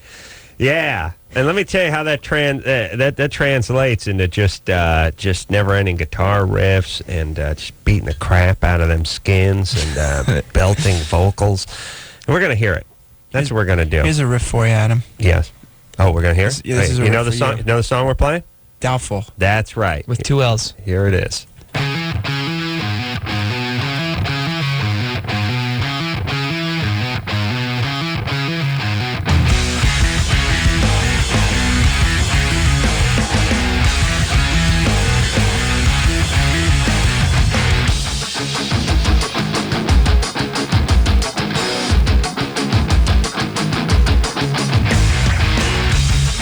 Speaker 3: Yeah. And let me tell you how that that translates into just never-ending guitar riffs and just beating the crap out of them skins and belting vocals. And we're going to hear it. That's what we're going to do.
Speaker 4: Here's a riff for you, Adam.
Speaker 3: Yes. Oh, we're going to hear it?
Speaker 4: This is a
Speaker 3: You know
Speaker 4: riff
Speaker 3: the
Speaker 4: for
Speaker 3: song?
Speaker 4: you.
Speaker 3: You know the song we're playing?
Speaker 4: Doubtful.
Speaker 3: That's right.
Speaker 7: With 2 L's.
Speaker 3: Here it is.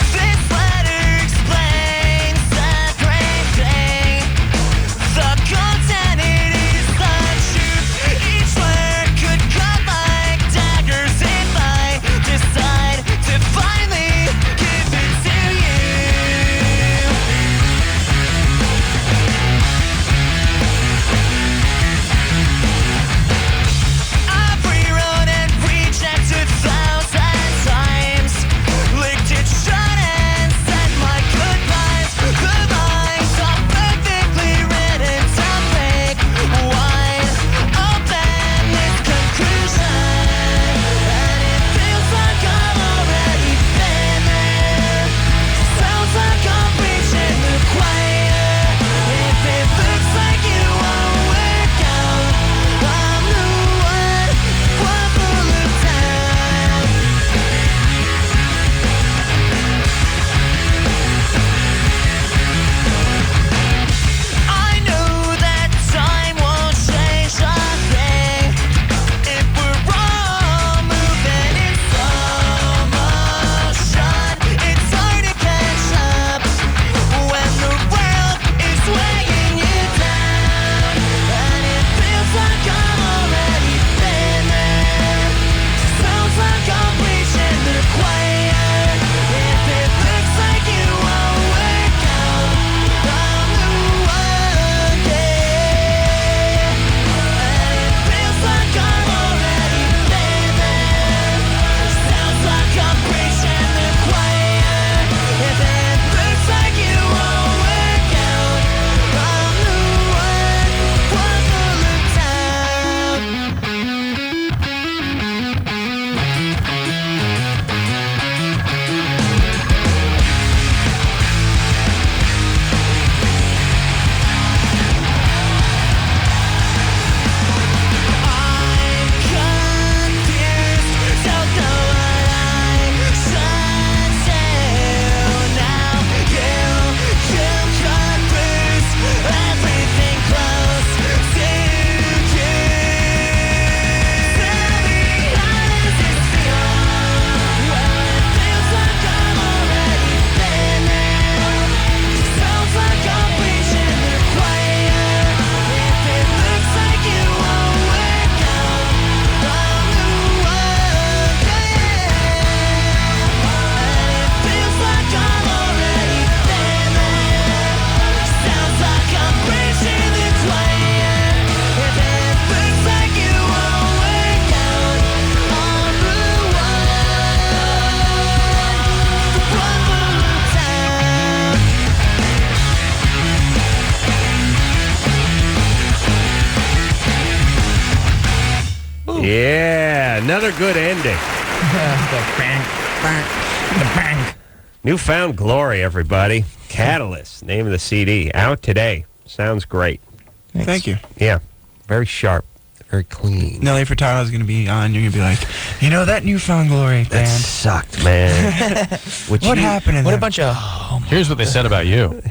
Speaker 12: This letter explains the great thing.
Speaker 3: Yeah, another good ending. Newfound Glory, everybody. Catalyst, name of the CD. Out today. Sounds great.
Speaker 4: Thank you.
Speaker 3: Yeah, very sharp, very clean.
Speaker 4: Nelly Furtado is going to be on. You're going to be like, you know, that Newfound Glory
Speaker 3: That
Speaker 4: band.
Speaker 3: sucked, man.
Speaker 4: What happened in
Speaker 7: What
Speaker 4: there?
Speaker 7: a bunch of...
Speaker 5: Here's what they said about you.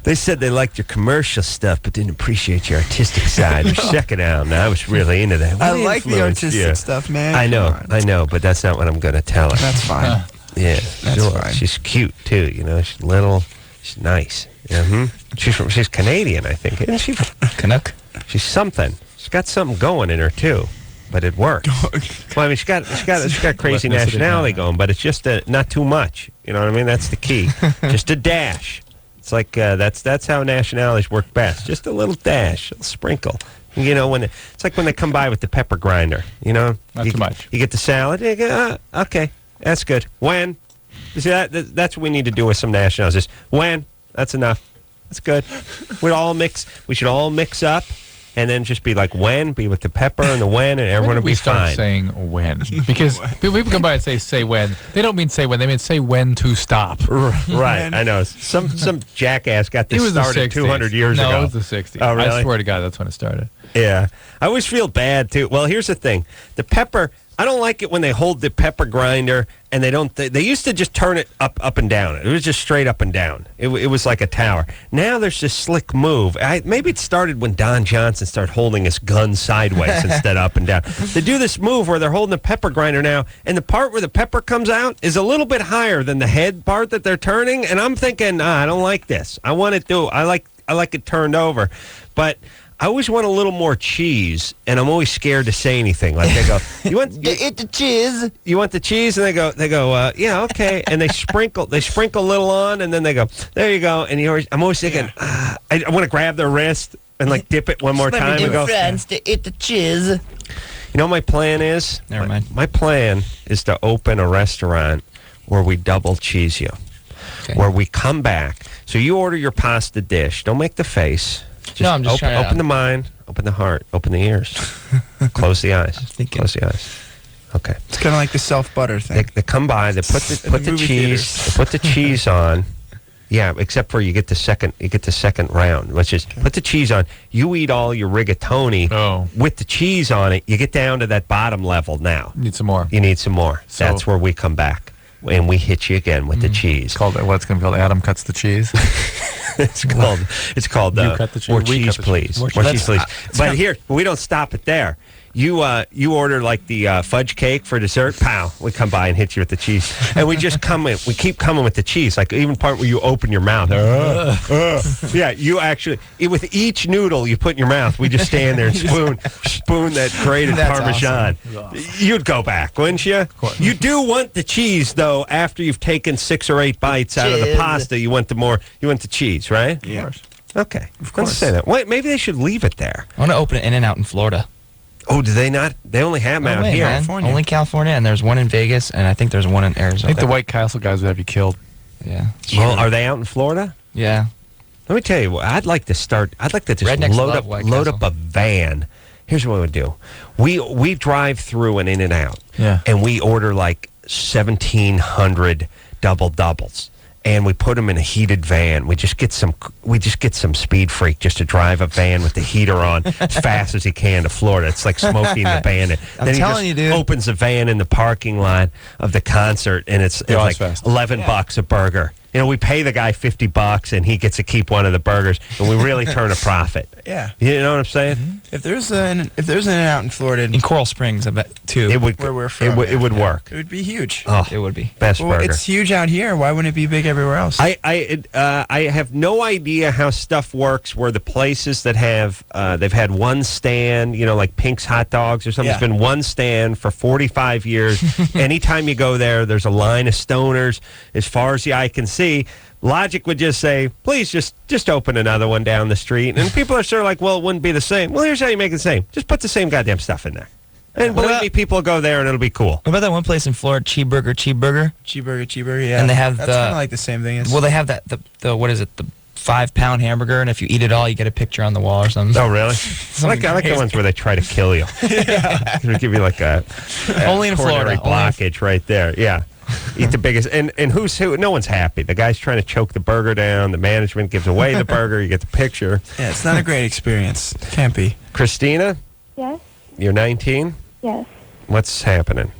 Speaker 3: They said they liked your commercial stuff, but didn't appreciate your artistic side. Check it out. Now I was really into that.
Speaker 4: I
Speaker 3: What
Speaker 4: like the
Speaker 3: influenced
Speaker 4: artistic
Speaker 3: you?
Speaker 4: stuff, man.
Speaker 3: I know, but that's not what I'm going to tell her.
Speaker 4: That's fine.
Speaker 3: Yeah,
Speaker 4: That's
Speaker 3: sure.
Speaker 4: fine.
Speaker 3: She's cute too. You know, she's little. She's nice. She's Canadian, I think. Isn't she?
Speaker 7: Canuck?
Speaker 3: She's something. She's got something going in her too, but it works. Well, I mean, she's got crazy
Speaker 5: Ethnicity,
Speaker 3: nationality going, but it's just not too much. You know what I mean? That's the key. Just a dash. It's like that's how nationalities work best. Just a little dash, a little sprinkle. You know, it's like when they come by with the pepper grinder. You know,
Speaker 5: Not too much.
Speaker 3: You get the salad. You go, okay, that's good. When? You see, that's what we need to do with some nationals. Just when? That's enough. That's good. We should all mix up, and then just be like when, be with the pepper and the when, and everyone will be
Speaker 5: we start
Speaker 3: fine.
Speaker 5: saying when, because people come by and say when. They don't mean say when. They mean say when to stop.
Speaker 3: Right, I know. Some jackass got this
Speaker 5: It was the
Speaker 3: started
Speaker 5: 60s.
Speaker 3: 200 years ago.
Speaker 5: No, it was the 60s.
Speaker 3: Oh, really?
Speaker 5: I swear to God, that's when it started.
Speaker 3: Yeah. I always feel bad, too. Well, here's the thing. The pepper, I don't like it when they hold the pepper grinder and they don't, they used to just turn it up and down. It was just straight up and down. It was like a tower. Now there's this slick move. Maybe it started when Don Johnson started holding his gun sideways instead of up and down. They do this move where they're holding the pepper grinder now, and the part where the pepper comes out is a little bit higher than the head part that they're turning, and I'm thinking, I don't like this. I want it to, I like it turned over. But I always want a little more cheese, and I'm always scared to say anything. Like they go, "You want the cheese? You want the cheese?" And they go, "Yeah, okay." And they sprinkle a little on, and then they go, "There you go." And I'm always thinking, I want to grab their wrist and like dip it one more time and go,
Speaker 7: friends to eat the cheese.
Speaker 3: You know what my plan is?
Speaker 7: Never mind.
Speaker 3: My plan is to open a restaurant where we double cheese you, where we come back. So you order your pasta dish. Don't make the face.
Speaker 7: No, I'm just trying to...
Speaker 3: Open the mind, open the heart, open the ears. Close the eyes. Close the eyes. Okay.
Speaker 4: It's kind of like the self-butter thing.
Speaker 3: They come by, they put the cheese, they put the cheese on. Yeah, except for you get the second round, which is put the cheese on. You eat all your rigatoni with the cheese on it. You get down to that bottom level now.
Speaker 5: Need some more.
Speaker 3: You need some more.
Speaker 5: So,
Speaker 3: that's where we come back. And we hit you again with the cheese.
Speaker 5: What's going to be called? Adam Cuts the Cheese.
Speaker 3: It's called
Speaker 5: You cut the cheese.
Speaker 3: More
Speaker 5: We
Speaker 3: cheese,
Speaker 5: cut the
Speaker 3: please.
Speaker 5: cheese.
Speaker 3: More cheese, please. But here, we don't stop it there. You order like the fudge cake for dessert. Pow! We come by and hit you with the cheese, and we just we keep coming with the cheese. Like even part where you open your mouth. Yeah, you actually with each noodle you put in your mouth, we just stand there and spoon that grated Parmesan.
Speaker 7: Awesome.
Speaker 3: You'd go back, wouldn't you? You do want the cheese though. After you've taken 6 or 8 bites out of the pasta, you want the cheese, right?
Speaker 7: Yeah. Of course.
Speaker 3: Okay, of course. Let's say that. Wait, maybe they should leave it there.
Speaker 7: I want to open an In-N-Out in Florida.
Speaker 3: Oh, do they not? They only have them out here.
Speaker 7: California. Only California, and there's one in Vegas, and I think there's one in Arizona.
Speaker 5: I think the White Castle guys would have you killed.
Speaker 7: Yeah.
Speaker 3: Well, are they out in Florida?
Speaker 7: Yeah.
Speaker 3: Let me tell you, I'd like to just
Speaker 7: Rednecks love White
Speaker 3: load
Speaker 7: Castle.
Speaker 3: up a van. Here's what we would do. We drive through an In-N-Out, and we order like 1,700 double doubles. And we put them in a heated van. We just get some speed freak just to drive a van with the heater on as fast as he can to Florida. It's like Smokey and the Bandit. Then he
Speaker 7: telling you, dude.
Speaker 3: opens a van in the parking lot of the concert, and it's like $11 a burger. You know, we pay the guy $50, and he gets to keep one of the burgers, and we really turn a profit.
Speaker 4: Yeah.
Speaker 3: You know what I'm saying?
Speaker 4: Mm-hmm. If there's an In-N-Out in Florida,
Speaker 7: in Coral Springs, I bet too.
Speaker 3: It would.
Speaker 4: Where we're from,
Speaker 3: it would work.
Speaker 4: It would be huge.
Speaker 3: Oh,
Speaker 7: it would be
Speaker 3: best
Speaker 4: well,
Speaker 3: burger.
Speaker 4: It's huge out here. Why wouldn't it be big everywhere else?
Speaker 3: I have no idea how stuff works where the places that have they've had one stand, you know, like Pink's Hot Dogs or something. It's been one stand for 45 years. Anytime you go there, there's a line of stoners as far as the eye can see. Logic would just say, please just open another one down the street. And people are sort of like, well, it wouldn't be the same. Well, here's how you make it the same. Just put the same goddamn stuff in there. And believe me, people will go there and it'll be cool.
Speaker 7: What about that one place in Florida, Cheeseburger?
Speaker 4: Cheeseburger, yeah.
Speaker 7: And they have
Speaker 4: that's kind of like the same thing.
Speaker 7: Well, they have that, the what is it, the 5-pound hamburger, and if you eat it all, you get a picture on the wall or something.
Speaker 3: Oh, really? I like the ones where they try to kill you. They give you like a
Speaker 7: Only in
Speaker 3: coronary
Speaker 7: Florida.
Speaker 3: blockage right there. Yeah. Eat the biggest. And who's who? No one's happy. The guy's trying to choke the burger down. The management gives away the burger. You get the picture.
Speaker 4: Yeah, it's not a great experience. Can't be.
Speaker 3: Christina,
Speaker 10: Yes.
Speaker 3: you're 19.
Speaker 10: Yes.
Speaker 3: What's happening?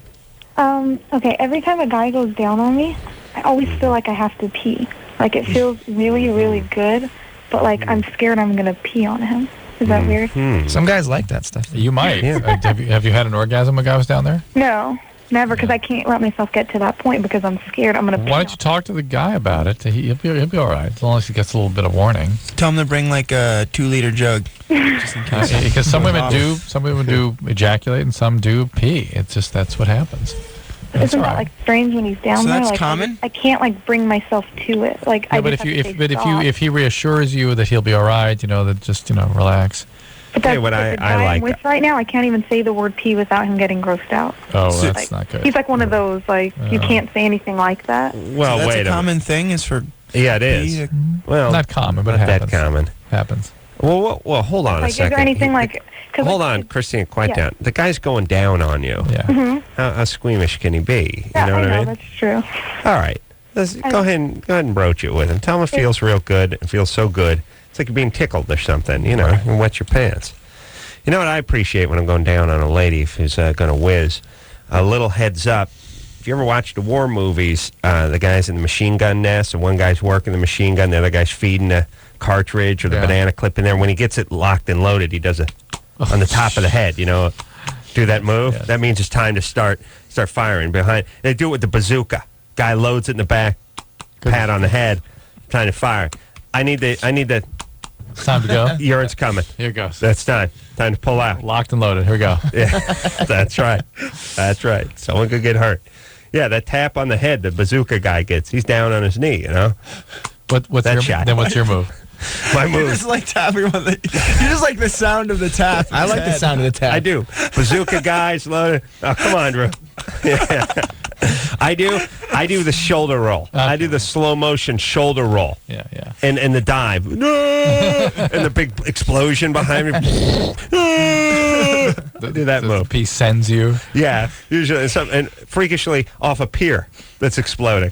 Speaker 13: Okay, every time a guy goes down on me, I always feel like I have to pee. Like, it feels really, really good, but, like, I'm scared I'm going to pee on him. Is that weird?
Speaker 7: Some guys like that stuff.
Speaker 5: You might. Have you had an orgasm when a guy was down there?
Speaker 13: No, never, because I can't let myself get to that point because I'm scared I'm going to pee.
Speaker 5: Why don't you talk to the guy about it? He'll be all right, as long as he gets a little bit of warning.
Speaker 4: Tell him to bring like a 2-liter jug. Just in case.
Speaker 5: Because some women do ejaculate and some do pee. It's just that's what happens.
Speaker 13: Isn't that like strange when he's down
Speaker 4: So
Speaker 13: there?
Speaker 4: that's
Speaker 13: Like,
Speaker 4: common?
Speaker 13: I can't like bring myself to it. Like
Speaker 5: Yeah,
Speaker 13: I
Speaker 5: but
Speaker 13: just
Speaker 5: if
Speaker 13: have to say stop.
Speaker 5: if he reassures you that he'll be all right, that just relax.
Speaker 13: But that's
Speaker 3: what
Speaker 13: the
Speaker 3: I
Speaker 13: guy
Speaker 3: like
Speaker 13: I'm with right now. I can't even say the word pee without him getting grossed out.
Speaker 5: Oh,
Speaker 4: So-
Speaker 5: that's not good.
Speaker 13: He's like one of those like you can't say anything like that.
Speaker 3: Well,
Speaker 4: so that's
Speaker 3: wait
Speaker 4: a common thing is for
Speaker 3: Yeah, it is.
Speaker 4: pee to-
Speaker 3: Well,
Speaker 5: Not common, but it
Speaker 3: not that
Speaker 5: happens.
Speaker 3: common.
Speaker 5: Happens.
Speaker 3: Well, hold on a
Speaker 13: Like, is
Speaker 3: second.
Speaker 13: there anything like? Cause
Speaker 3: Hold on, Christine, quiet
Speaker 13: yeah.
Speaker 3: down. The guy's going down on you.
Speaker 5: Yeah.
Speaker 13: Mhm.
Speaker 3: How squeamish can he be? You
Speaker 13: Yeah,
Speaker 3: know what I mean?
Speaker 13: that's true.
Speaker 3: All right. Go ahead and broach it with him. Tell him it feels real good. It feels so good. It's like you're being tickled or something, and wet your pants. You know what I appreciate when I'm going down on a lady who's going to whiz? A little heads up. If you ever watch the war movies, the guy's in the machine gun nest, and one guy's working the machine gun, the other guy's feeding the cartridge or the banana clip in there. When he gets it locked and loaded, he does it on the top of the head, do that move. Yes. That means it's time to start firing behind. They do it with the bazooka. Guy loads it in the back, pat on the head, trying to fire. I need the
Speaker 5: Time to go.
Speaker 3: Urine's coming.
Speaker 5: Here it goes.
Speaker 3: That's time. Time to pull out.
Speaker 5: Locked and loaded. Here we go.
Speaker 3: Yeah, that's right. That's right. Someone could get hurt. Yeah, that tap on the head the bazooka guy gets. He's down on his knee,
Speaker 5: What's
Speaker 3: that
Speaker 5: your
Speaker 3: shot.
Speaker 5: Then what's your move?
Speaker 3: My move.
Speaker 4: It's like tapping on the. You just like the sound of the tap.
Speaker 6: I like the sound of the tap.
Speaker 3: I do. Bazooka guys loaded. Oh, come on, Drew. Yeah. I do the shoulder roll.
Speaker 5: Okay.
Speaker 3: I do the slow motion shoulder roll.
Speaker 5: Yeah.
Speaker 3: And the dive. No! And the big explosion behind me. I do that move.
Speaker 5: The piece sends you.
Speaker 3: Yeah, usually, and freakishly off a pier that's exploding.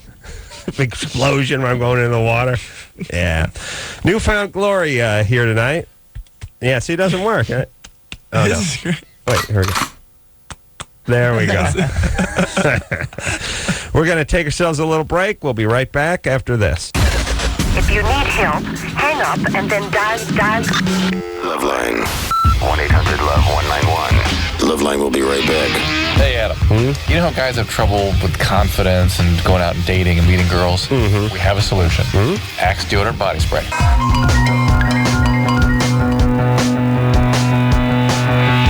Speaker 3: Big explosion when I'm going into the water. Yeah. Newfound Glory here tonight. Yeah, see, it doesn't work. Right? Oh, no. Wait, here we go. There we go. We're going to take ourselves a little break. We'll be right back after this.
Speaker 2: If you need help, hang up and then dial.
Speaker 1: LoveLine. 1-800-LOVE-191. LoveLine will be right back.
Speaker 17: Hey, Adam. You know how guys have trouble with confidence and going out and dating and meeting girls? Mm-hmm. We have a solution. Axe Deodorant Body Spray.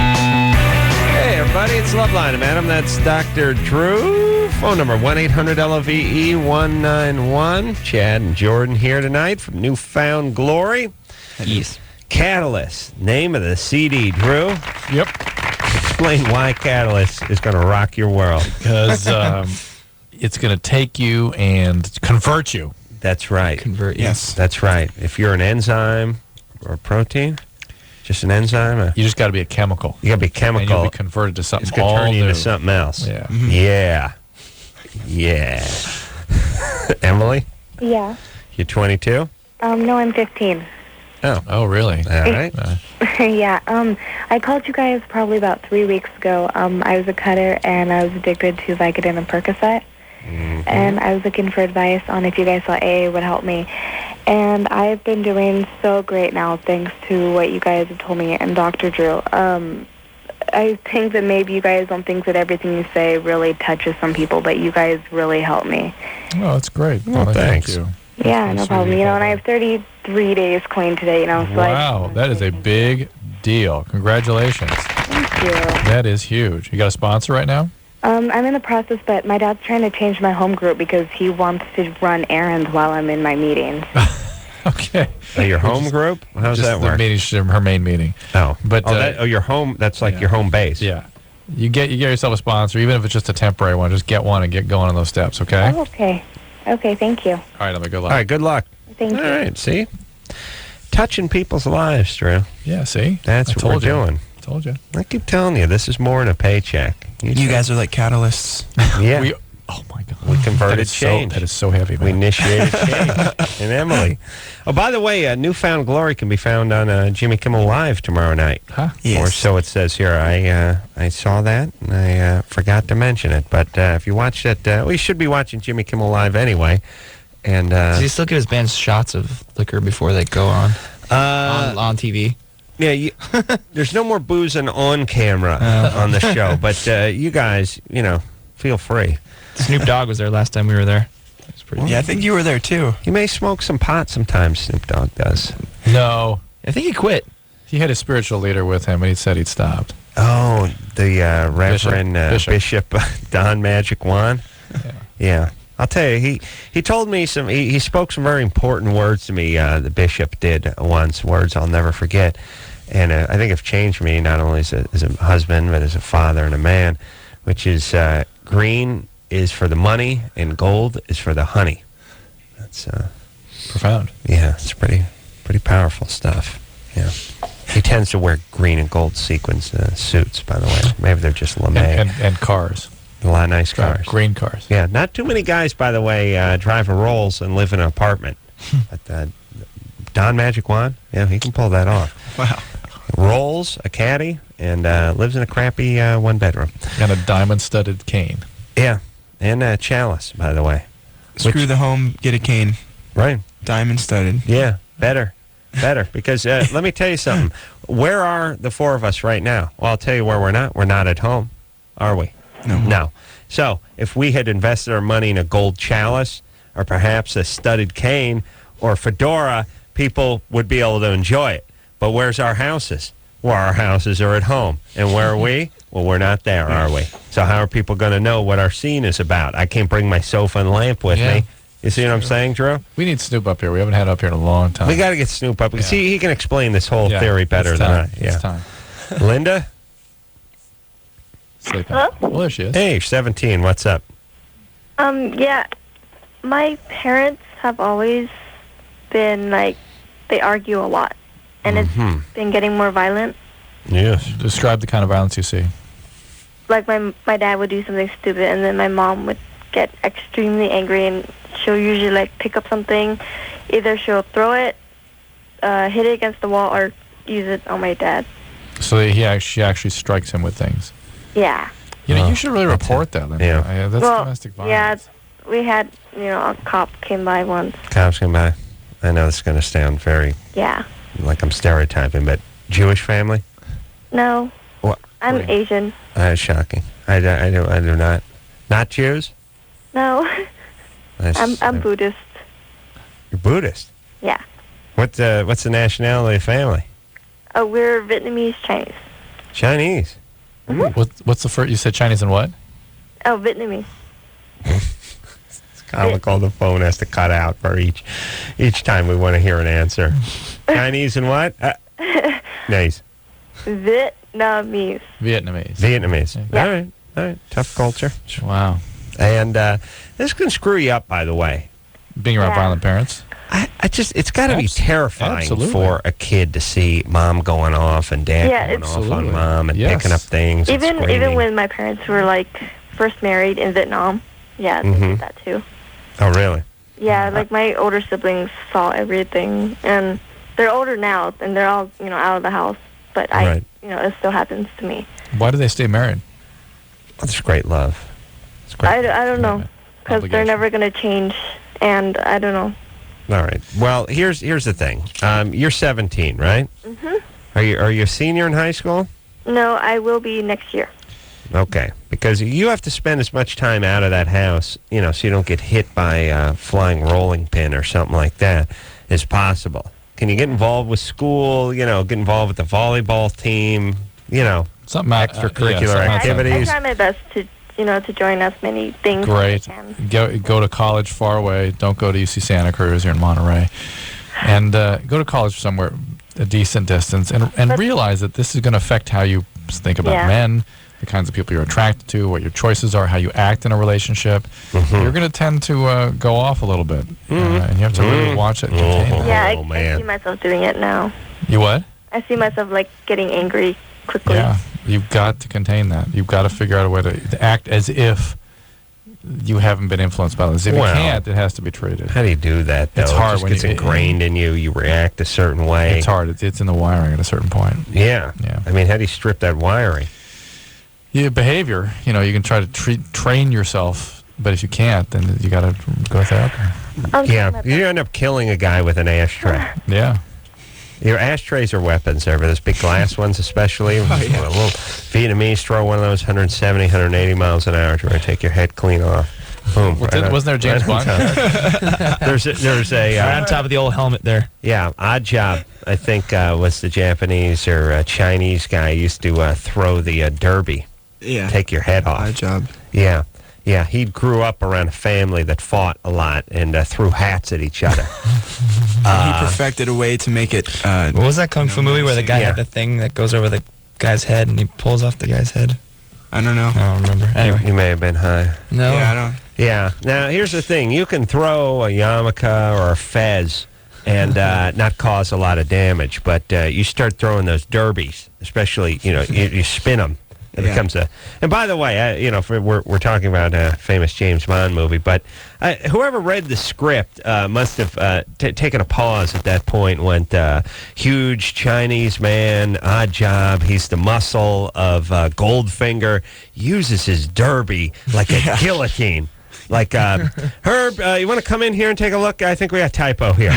Speaker 3: Hey, everybody, it's LoveLine. I'm Adam. That's Dr. Drew. Phone number 1-800-LOVE-191. Chad and Jordan here tonight from Newfound Glory.
Speaker 7: Yes.
Speaker 3: Catalyst, name of the CD, Drew.
Speaker 5: Yep.
Speaker 3: Explain why Catalyst is going to rock your world.
Speaker 5: Because it's going to take you and convert you.
Speaker 3: That's right.
Speaker 7: Convert you.
Speaker 4: Yes.
Speaker 3: That's right. If you're an enzyme or a protein, just an enzyme,
Speaker 5: You just got to be a chemical.
Speaker 3: you got to be chemical.
Speaker 5: And you'll be converted to something
Speaker 3: It's going to
Speaker 5: all
Speaker 3: turn you
Speaker 5: new.
Speaker 3: into something else.
Speaker 5: Yeah.
Speaker 3: Yeah. Emily,
Speaker 10: Yeah.
Speaker 3: you're 22?
Speaker 10: No, I'm 15.
Speaker 5: Oh, really?
Speaker 3: All right.
Speaker 10: Yeah. I called you guys probably about 3 weeks ago. I was a cutter and I was addicted to Vicodin and Percocet. And I was looking for advice on if you guys thought AA would help me. And I've been doing so great now thanks to what you guys have told me and Dr. Drew. I think that maybe you guys don't think that everything you say really touches some people, but you guys really help me.
Speaker 5: Oh, that's great.
Speaker 3: Well, thanks.
Speaker 5: Thank you.
Speaker 10: Yeah, no problem. And I have 33 days clean today, So
Speaker 5: Wow, that is a big deal. Congratulations.
Speaker 10: Thank you.
Speaker 5: That is huge. You got a sponsor right now?
Speaker 10: I'm in the process, but my dad's trying to change my home group because he wants to run errands while I'm in my meetings.
Speaker 5: Okay.
Speaker 3: Your home group? How's that work?
Speaker 5: Her main meeting.
Speaker 3: Oh,
Speaker 5: but
Speaker 3: your home. That's like your home base.
Speaker 5: Yeah. You get yourself a sponsor, even if it's just a temporary one. Just get one and get going on those steps. Okay.
Speaker 10: Oh, okay. Okay. Thank you.
Speaker 5: All right, Emma. Good luck.
Speaker 3: All right. Good luck.
Speaker 10: Thank you.
Speaker 3: All right. See, touching people's lives, Drew.
Speaker 5: Yeah, see?
Speaker 3: That's what we're doing.
Speaker 5: Told you.
Speaker 3: I keep telling you, this is more than a paycheck.
Speaker 4: You guys are like catalysts.
Speaker 3: Yeah.
Speaker 5: Oh my God.
Speaker 3: We converted
Speaker 5: That is
Speaker 3: change.
Speaker 5: that is so heavy, man.
Speaker 3: We initiated change. And Emily. Oh, by the way, Newfound Glory can be found on Jimmy Kimmel Live tomorrow night.
Speaker 5: Huh?
Speaker 3: Or so it says here. I saw that, and I forgot to mention it. But if you watch that, well, you should be watching Jimmy Kimmel Live anyway. And
Speaker 7: Does he still give his bands shots of liquor before they go on TV?
Speaker 3: Yeah, there's no more boozing on camera on the show, but you guys, feel free.
Speaker 7: Snoop Dogg was there last time we were there.
Speaker 4: Yeah, I think you were there too.
Speaker 3: He may smoke some pot sometimes, Snoop Dogg does.
Speaker 5: No.
Speaker 7: I think he quit.
Speaker 5: He had a spiritual leader with him, and he said he'd stopped.
Speaker 3: Oh, the Reverend Bishop Don Magic Juan? Yeah. I'll tell you, he told me he spoke some very important words to me, the bishop did once, words I'll never forget. And I think have changed me, not only as a husband, but as a father and a man, which is green is for the money and gold is for the honey. That's
Speaker 5: profound.
Speaker 3: Yeah, it's pretty powerful stuff. Yeah. He tends to wear green and gold sequins suits, by the way. Maybe they're just LeMay.
Speaker 5: And cars.
Speaker 3: A lot of nice cars.
Speaker 5: Green cars.
Speaker 3: Yeah, not too many guys, by the way, drive a Rolls and live in an apartment. But Don Magic Juan, yeah, he can pull that off.
Speaker 4: Wow.
Speaker 3: Rolls, a caddy, and lives in a crappy one-bedroom.
Speaker 5: And a diamond-studded cane.
Speaker 3: Yeah, and a chalice, by the way.
Speaker 4: Screw the home, get a cane.
Speaker 3: Right.
Speaker 4: Diamond-studded.
Speaker 3: Yeah, better. Because let me tell you something. Where are the four of us right now? Well, I'll tell you where we're not. We're not at home, are we? No. So if we had invested our money in a gold chalice or perhaps a studded cane or fedora, people would be able to enjoy it. But where's our houses? Well, our houses are at home. And where are we? Well, we're not there, are we? So how are people going to know what our scene is about? I can't bring my sofa and lamp with me. You see what I'm saying, Drew?
Speaker 5: We need Snoop up here. We haven't had up here in a long time.
Speaker 3: We got to get Snoop up. See, he can explain this whole theory better than I. Yeah.
Speaker 5: It's time.
Speaker 3: Linda?
Speaker 5: Sleeping.
Speaker 18: Hello?
Speaker 5: Well, there she is.
Speaker 3: Hey, you're 17. What's up?
Speaker 18: Yeah, my parents have always been like, they argue a lot, and it's been getting more violent.
Speaker 3: Yes.
Speaker 5: Describe the kind of violence you see.
Speaker 18: Like my dad would do something stupid, and then my mom would get extremely angry, and she'll usually like pick up something. Either she'll throw it, hit it against the wall, or use it on my dad.
Speaker 5: So she actually strikes him with things.
Speaker 18: Yeah.
Speaker 5: You should really report that, Linda.
Speaker 3: Yeah.
Speaker 5: That's domestic violence.
Speaker 18: Yeah, we had, a cop came by once.
Speaker 3: Cops came by. I know this is going to sound very, like I'm stereotyping, but Jewish family?
Speaker 18: No.
Speaker 3: What?
Speaker 18: I'm Asian.
Speaker 3: Shocking. I do not. Not Jews?
Speaker 18: No. I'm Buddhist.
Speaker 3: You're Buddhist?
Speaker 18: Yeah.
Speaker 3: What's the nationality of the family?
Speaker 18: We're Vietnamese Chinese.
Speaker 3: Chinese?
Speaker 5: What's the first? You said Chinese and what?
Speaker 18: Oh, Vietnamese.
Speaker 3: It's comical. The phone has to cut out for each time we want to hear an answer. Chinese and what? Nice.
Speaker 18: Vietnamese.
Speaker 3: All right. Tough culture.
Speaker 5: Wow.
Speaker 3: And this can screw you up, by the way.
Speaker 5: Being around violent parents?
Speaker 3: It's got to be terrifying for a kid to see mom going off and dad going off on mom and picking up things.
Speaker 18: Even when my parents were like first married in Vietnam, they did that too.
Speaker 3: Oh, really?
Speaker 18: Yeah, like my older siblings saw everything, and they're older now, and they're all out of the house. But it still happens to me.
Speaker 5: Why do they stay married?
Speaker 3: It's great love. It's great.
Speaker 18: I don't know, because they're never going to change, and I don't know.
Speaker 3: All right. Well, here's the thing. You're 17, right?
Speaker 18: Mhm.
Speaker 3: Are you a senior in high school?
Speaker 18: No, I will be next year.
Speaker 3: Okay, because you have to spend as much time out of that house, so you don't get hit by a flying rolling pin or something like that, as possible. Can you get involved with school? Get involved with the volleyball team?
Speaker 5: Something
Speaker 3: extracurricular activities.
Speaker 18: I try my best to join as many things
Speaker 5: Great.
Speaker 18: as I can.
Speaker 5: Go to college far away. Don't go to UC Santa Cruz or in Monterey. And go to college somewhere a decent distance and realize that this is going to affect how you think about men, the kinds of people you're attracted to, what your choices are, how you act in a relationship, you're going to tend to go off a little bit. And you have to really watch it and contain that.
Speaker 18: Yeah, I see myself doing it now.
Speaker 5: You what?
Speaker 18: I see myself like getting angry quickly.
Speaker 5: Yeah, you've got to contain that. You've got to figure out a way to act as if you haven't been influenced by this. If you can't, it has to be treated.
Speaker 3: How do you do that, though?
Speaker 5: It's hard when
Speaker 3: it's ingrained in you. You react a certain way.
Speaker 5: It's hard. It's in the wiring at a certain point.
Speaker 3: Yeah. I mean, how do you strip that wiring?
Speaker 5: Yeah, behavior. You can try to train yourself, but if you can't, then you got to go therapy.
Speaker 3: Yeah, you end up killing a guy with an ashtray.
Speaker 5: Yeah.
Speaker 3: Your ashtrays are weapons there, but those big glass ones especially. A little Vietnamese throw one of those 170, 180 miles an hour to take your head clean off. Boom.
Speaker 5: Wasn't there a James Bond?
Speaker 3: There's a
Speaker 7: right on top of the old helmet there.
Speaker 3: Yeah, Odd Job, I think, was the Japanese or Chinese guy used to throw the derby.
Speaker 4: Yeah.
Speaker 3: Take your head off.
Speaker 4: Odd Job.
Speaker 3: Yeah. Yeah, he grew up around a family that fought a lot and threw hats at each other.
Speaker 4: He perfected a way to make it...
Speaker 7: what was that Kung Fu movie where the guy had the thing that goes over the guy's head and he pulls off the guy's head?
Speaker 4: I don't know.
Speaker 7: I don't remember. Anyway.
Speaker 3: You may have been high.
Speaker 7: No.
Speaker 4: Yeah, I don't...
Speaker 3: Yeah. Now, here's the thing. You can throw a yarmulke or a fez and not cause a lot of damage, but you start throwing those derbies, especially, you spin them. It becomes a... And by the way, we're talking about a famous James Bond movie, but whoever read the script must have taken a pause at that point, went, huge Chinese man, Odd Job, he's the muscle of Goldfinger, uses his derby like a guillotine. Like, Herb, you want to come in here and take a look? I think we got a typo here.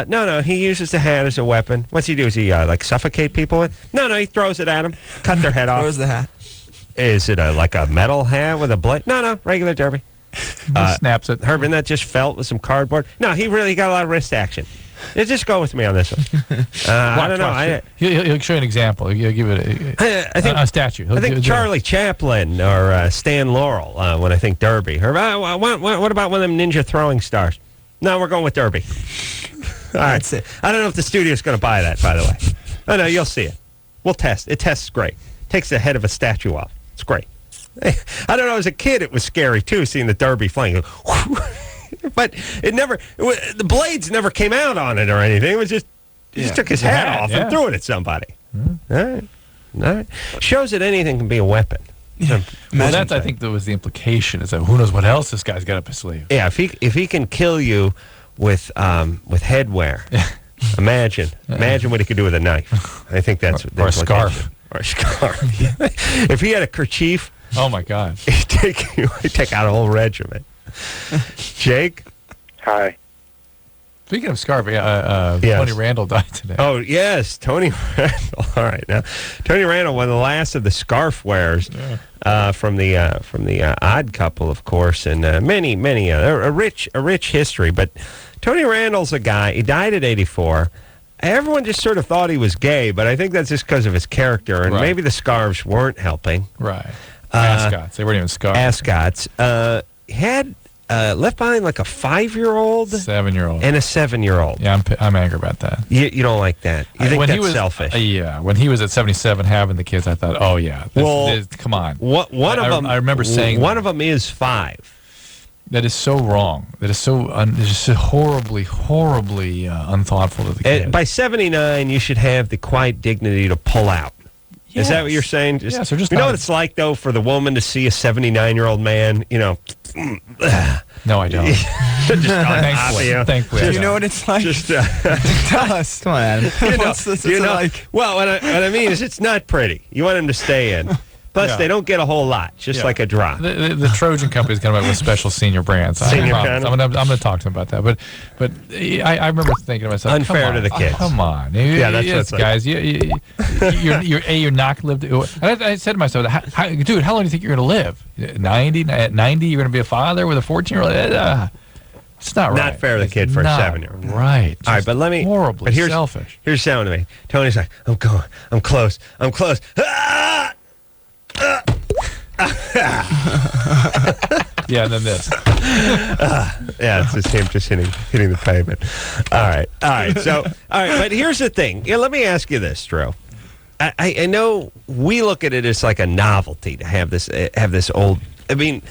Speaker 3: No, he uses the hat as a weapon. What's he do? Is he, suffocate people with? No, he throws it at them, cut their head off.
Speaker 4: Throws the hat.
Speaker 3: Is it like a metal hat with a blade? No, regular derby.
Speaker 5: Snaps it.
Speaker 3: Herb, isn't that just felt with some cardboard? No, he really got a lot of wrist action. Just go with me on this one. I don't know.
Speaker 5: He'll show you an example. He'll give it a statue.
Speaker 3: I think Charlie Chaplin or Stan Laurel when I think derby. Or, what about one of them ninja throwing stars? No, we're going with derby. All right. That's it. I don't know if the studio's going to buy that, by the way. Oh, no, you'll see it. We'll test. It tests great. Takes the head of a statue off. It's great. I don't know. As a kid, it was scary, too, seeing the derby flying. But the blades never came out on it or anything. It was just, he just took his hat off and threw it at somebody. All right. Shows that anything can be a weapon.
Speaker 5: Well, that's, I think, that was the implication, is that who knows what else this guy's got up his sleeve.
Speaker 3: Yeah, if he can kill you with headwear, imagine what he could do with a knife. I think that's
Speaker 5: or a scarf.
Speaker 3: Or a scarf. If he had a kerchief,
Speaker 5: oh my God,
Speaker 3: he'd take out a whole regiment. Jake?
Speaker 14: Hi.
Speaker 5: Speaking of scarf, Tony Randall died today.
Speaker 3: Oh, yes, Tony Randall. All right, now, Tony Randall, one of the last of the scarf wearers from the Odd Couple, of course, and many a rich history. But Tony Randall's a guy. He died at 84. Everyone just sort of thought he was gay, but I think that's just because of his character, and maybe the scarves weren't helping.
Speaker 5: Right. Ascots. They weren't even scarves.
Speaker 3: Ascots. Had left behind like a 5-year-old,
Speaker 5: 7-year-old,
Speaker 3: and a 7-year-old.
Speaker 5: Yeah, I'm angry about that.
Speaker 3: You don't like that. You think that's selfish?
Speaker 5: Yeah. When he was at 77 having the kids, I thought, oh yeah, come on.
Speaker 3: One of them.
Speaker 5: I remember saying
Speaker 3: one of them is 5.
Speaker 5: That is so wrong. That is so horribly unthoughtful to the kids.
Speaker 3: By 79, you should have the quiet dignity to pull out. Yes. Is that what you're saying?
Speaker 5: Yes,
Speaker 3: you know what it's like, though, for the woman to see a 79-year-old man,
Speaker 5: No, I don't. Thankfully.
Speaker 4: Do you know what it's like? Tell us. Come on, Adam. What's it like?
Speaker 3: Well, what I mean is it's not pretty. You want him to stay in. Plus, they don't get a whole lot, just like a drop.
Speaker 5: The Trojan Company's coming up with special senior brands.
Speaker 3: Senior
Speaker 5: I'm going to talk to him about that. But I remember thinking to myself,
Speaker 3: unfair to the kids.
Speaker 5: Come on.
Speaker 3: Yeah, that's
Speaker 5: yes, guys. You're not going to live. I said to myself, dude, how long do you think you're going to live? 90? At 90, you're going to be a father with a 14-year-old? It's not right.
Speaker 3: Not fair to the kid for a 7-year-old.
Speaker 5: Right.
Speaker 3: All right, but let me...
Speaker 5: Horribly selfish.
Speaker 3: Here's the sound to me. Tony's like, I'm going. I'm close. Ah!
Speaker 5: Yeah, and then this.
Speaker 3: It's just him just hitting the pavement. All right. So, but here's the thing. Yeah, let me ask you this, Drew. I know we look at it as like a novelty to have this old. I mean,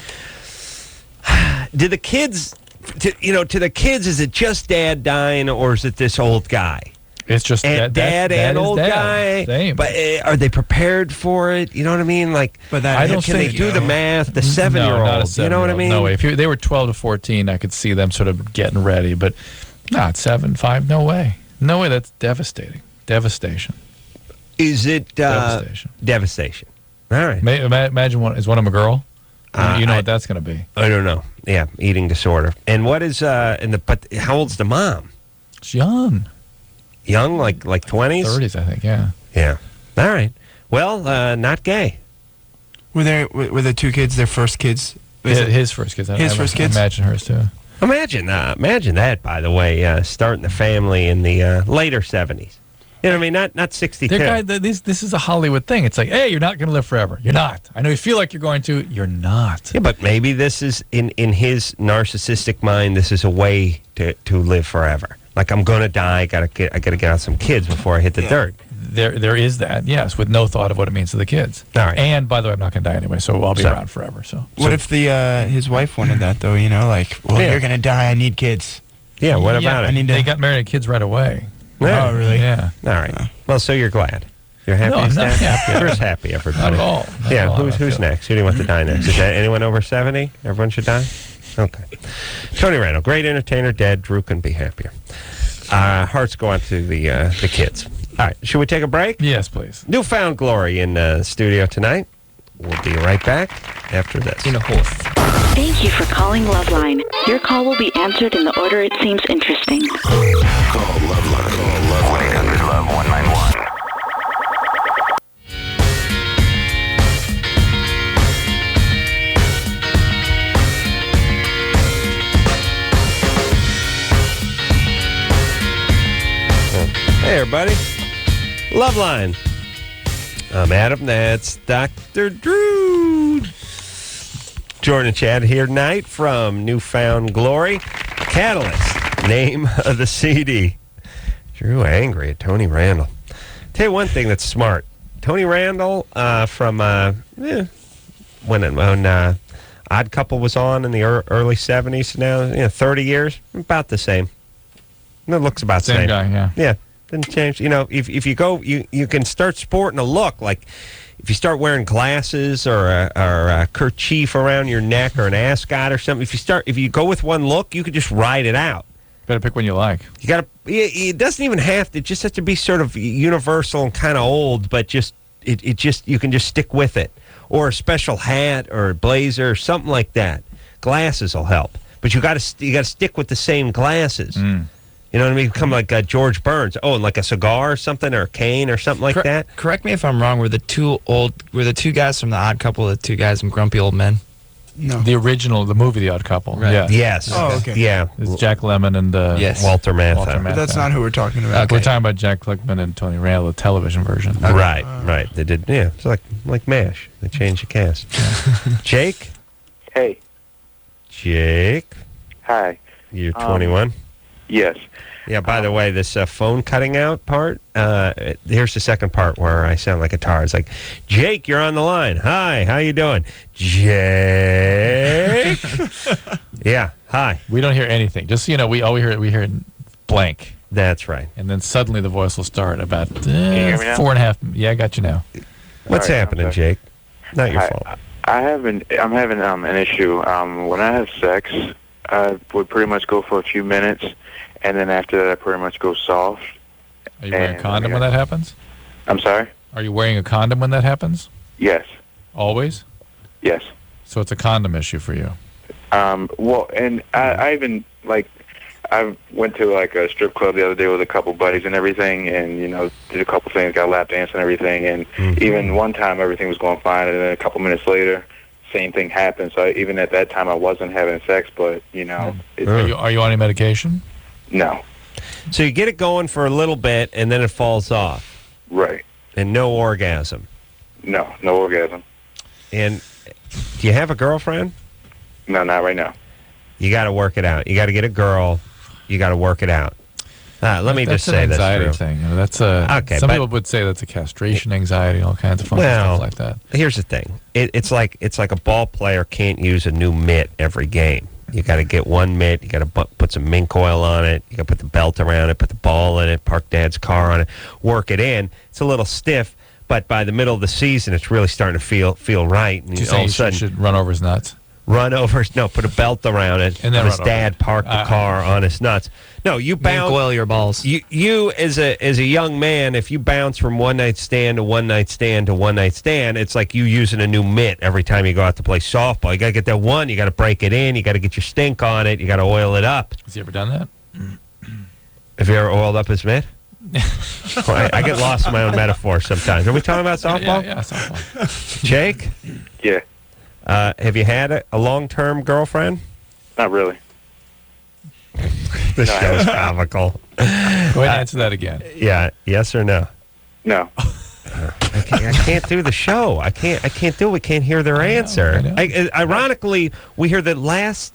Speaker 3: do the kids, to the kids, is it just dad dying or is it this old guy?
Speaker 5: It's just
Speaker 3: dad and old guy.
Speaker 5: Same.
Speaker 3: But are they prepared for it? You know what I mean? Like,
Speaker 5: I don't
Speaker 3: can
Speaker 5: think
Speaker 3: they do the math? The
Speaker 5: No, not a
Speaker 3: 7-year-old. You know what I
Speaker 5: 7-year-old.
Speaker 3: mean?
Speaker 5: No way. If they were 12 to 14, I could see them sort of getting ready. But not 7, 5. No way. No way. That's devastating. Devastation.
Speaker 3: Is it
Speaker 5: devastation?
Speaker 3: Devastation. All right.
Speaker 5: Imagine is one of them a girl? You know what that's going to be.
Speaker 3: I don't know. Yeah, eating disorder. And what is but how old's the mom?
Speaker 5: She's young.
Speaker 3: Young, like 20s?
Speaker 5: 30s, I think. Yeah.
Speaker 3: Yeah. All right. Well, not gay.
Speaker 4: Were the two kids their first kids?
Speaker 5: His first kids.
Speaker 4: First kids.
Speaker 5: I imagine hers too.
Speaker 3: Imagine that. By the way, starting the family in the later 70s. You know what I mean? Not 62.
Speaker 5: This is a Hollywood thing. It's like, hey, you're not going to live forever. You're not. I know you feel like you're going to. You're not.
Speaker 3: Yeah, but maybe this is in his narcissistic mind. This is a way to live forever. Like, I'm going to die. I gotta get out some kids before I hit the dirt.
Speaker 5: There is that, yes, with no thought of what it means to the kids.
Speaker 3: All right.
Speaker 5: And by the way, I'm not going to die anyway, so I'll be around forever. So
Speaker 4: what if his wife wanted that though? You know, like, you're going to die. I need kids.
Speaker 3: Yeah. What about it?
Speaker 5: They got married, and kids right away.
Speaker 3: Yeah.
Speaker 4: Oh, really?
Speaker 5: Yeah.
Speaker 3: All right. Well, so you're glad. You're happy.
Speaker 5: No, I'm not happy.
Speaker 3: You're happy, everybody.
Speaker 5: Not at all. Not
Speaker 3: Yeah.
Speaker 5: at all,
Speaker 3: Who's next? Who do you want to die next? Is that anyone over 70? Everyone should die. Okay. Tony Randall, great entertainer, dead. Drew couldn't be happier. Hearts go out to the kids. All right, should we take a break?
Speaker 5: Yes, please.
Speaker 3: Newfound Glory in the studio tonight. We'll be right back after this.
Speaker 7: In a horse.
Speaker 19: Thank you for calling LoveLine. Your call will be answered in the order it seems interesting.
Speaker 1: Call LoveLine. Call LoveLine. 1-800-LOVE-191.
Speaker 3: Hey, everybody. LoveLine. I'm Adam. That's Dr. Drew. Jordan and Chad here tonight from Newfound Glory. Catalyst. Name of the CD. Drew angry at Tony Randall. Tell you one thing that's smart. Tony Randall from when Odd Couple was on in the early 70s now, 30 years, about the same. It looks about the same.
Speaker 5: Same guy, yeah.
Speaker 3: Yeah. Didn't change. You know, if you go, you can start sporting a look. Like, if you start wearing glasses or a kerchief around your neck or an ascot or something, if you go with one look, you could just ride it out.
Speaker 5: Better pick one you like.
Speaker 3: You got to. It doesn't even have to. It just has to be sort of universal and kind of old, but just you can just stick with it. Or a special hat or a blazer or something like that. Glasses will help, but you got to stick with the same glasses. You know what I mean? Become like George Burns. Oh, and like a cigar or something, or a cane or something like that.
Speaker 7: Correct me if I'm wrong. Were the two guys from The Odd Couple the two guys from Grumpy Old Men?
Speaker 4: No.
Speaker 5: The original, the movie The Odd Couple.
Speaker 7: Right.
Speaker 5: Yeah.
Speaker 3: Yes.
Speaker 4: Oh, okay.
Speaker 3: Yeah.
Speaker 5: It's Jack Lemmon and
Speaker 3: Walter Matthau.
Speaker 4: But that's not who we're talking about.
Speaker 5: We're talking about Jack Lemmon and Tony Randall, the television version.
Speaker 3: Okay. Right. They did. Yeah. It's like MASH. They changed the cast. Jake.
Speaker 14: Hey.
Speaker 3: Jake.
Speaker 14: Hi.
Speaker 3: You're 21.
Speaker 14: Yes.
Speaker 3: Yeah, by the way, this phone cutting out part, here's the second part where I sound like a tar. It's like, Jake, you're on the line. Hi, how you doing? Jake? Yeah, hi.
Speaker 5: We don't hear anything. Just so you know, we hear blank.
Speaker 3: That's right.
Speaker 5: And then suddenly the voice will start about
Speaker 14: Can you hear me now?
Speaker 5: 4.5. Yeah, I got you now.
Speaker 3: What's happening, Jake? Not your fault.
Speaker 14: I'm having an issue. When I have sex, I would pretty much go for a few minutes, and then after that, I pretty much go soft.
Speaker 5: Are you wearing a condom when that happens?
Speaker 14: I'm sorry?
Speaker 5: Are you wearing a condom when that happens?
Speaker 14: Yes.
Speaker 5: Always?
Speaker 14: Yes.
Speaker 5: So it's a condom issue for you?
Speaker 14: Well, and I even, I went to, a strip club the other day with a couple buddies and everything, and, did a couple things, got lap dance and everything, and even one time everything was going fine, and then a couple minutes later, same thing happened. So even at that time, I wasn't having sex, but,
Speaker 5: Are you on any medication?
Speaker 14: No.
Speaker 3: So you get it going for a little bit, and then it falls off.
Speaker 14: Right.
Speaker 3: And no orgasm.
Speaker 14: No orgasm.
Speaker 3: And do you have a girlfriend?
Speaker 14: No, not right now.
Speaker 3: You got to work it out. You got to get a girl. You got to work it out. Let me
Speaker 5: That's
Speaker 3: just say
Speaker 5: an
Speaker 3: this,
Speaker 5: anxiety
Speaker 3: Drew.
Speaker 5: thing. You know, that's a.
Speaker 3: Okay,
Speaker 5: some
Speaker 3: but-
Speaker 5: people would say that's a castration anxiety, all kinds of funny
Speaker 3: Well,
Speaker 5: stuff like that.
Speaker 3: here's the thing. It's like a ball player can't use a new mitt every game. You got to get one mitt. You got to put some mink oil on it. You got to put the belt around it, put the ball in it, park Dad's car on it, work it in. It's a little stiff, but by the middle of the season, it's really starting to feel right. And
Speaker 5: Do you
Speaker 3: all of a
Speaker 5: think
Speaker 3: sudden,
Speaker 5: you should run over his nuts?
Speaker 3: Run over, no, put a belt around it.
Speaker 5: And then
Speaker 3: his
Speaker 5: run over
Speaker 3: dad
Speaker 5: it.
Speaker 3: parked the car on his nuts. No, you bounce.
Speaker 7: Oil your balls.
Speaker 3: You as a young man, if you bounce from one night stand to one night stand to one night stand, it's like you using a new mitt every time you go out to play softball. You got to get that one. You got to break it in. You got to get your stink on it. You got to oil it up.
Speaker 5: Has he ever done that?
Speaker 3: Have you ever oiled up his mitt? Well, I get lost in my own metaphor sometimes. Are we talking about softball?
Speaker 5: Yeah, softball.
Speaker 3: Jake?
Speaker 14: Yeah.
Speaker 3: Have you had a long-term girlfriend?
Speaker 14: Not really.
Speaker 3: This show is comical.
Speaker 5: Go ahead and answer that again.
Speaker 3: Yeah. Yes or no?
Speaker 14: No.
Speaker 3: I can't do the show. I can't do it. We can't hear their answer. Ironically, we hear the last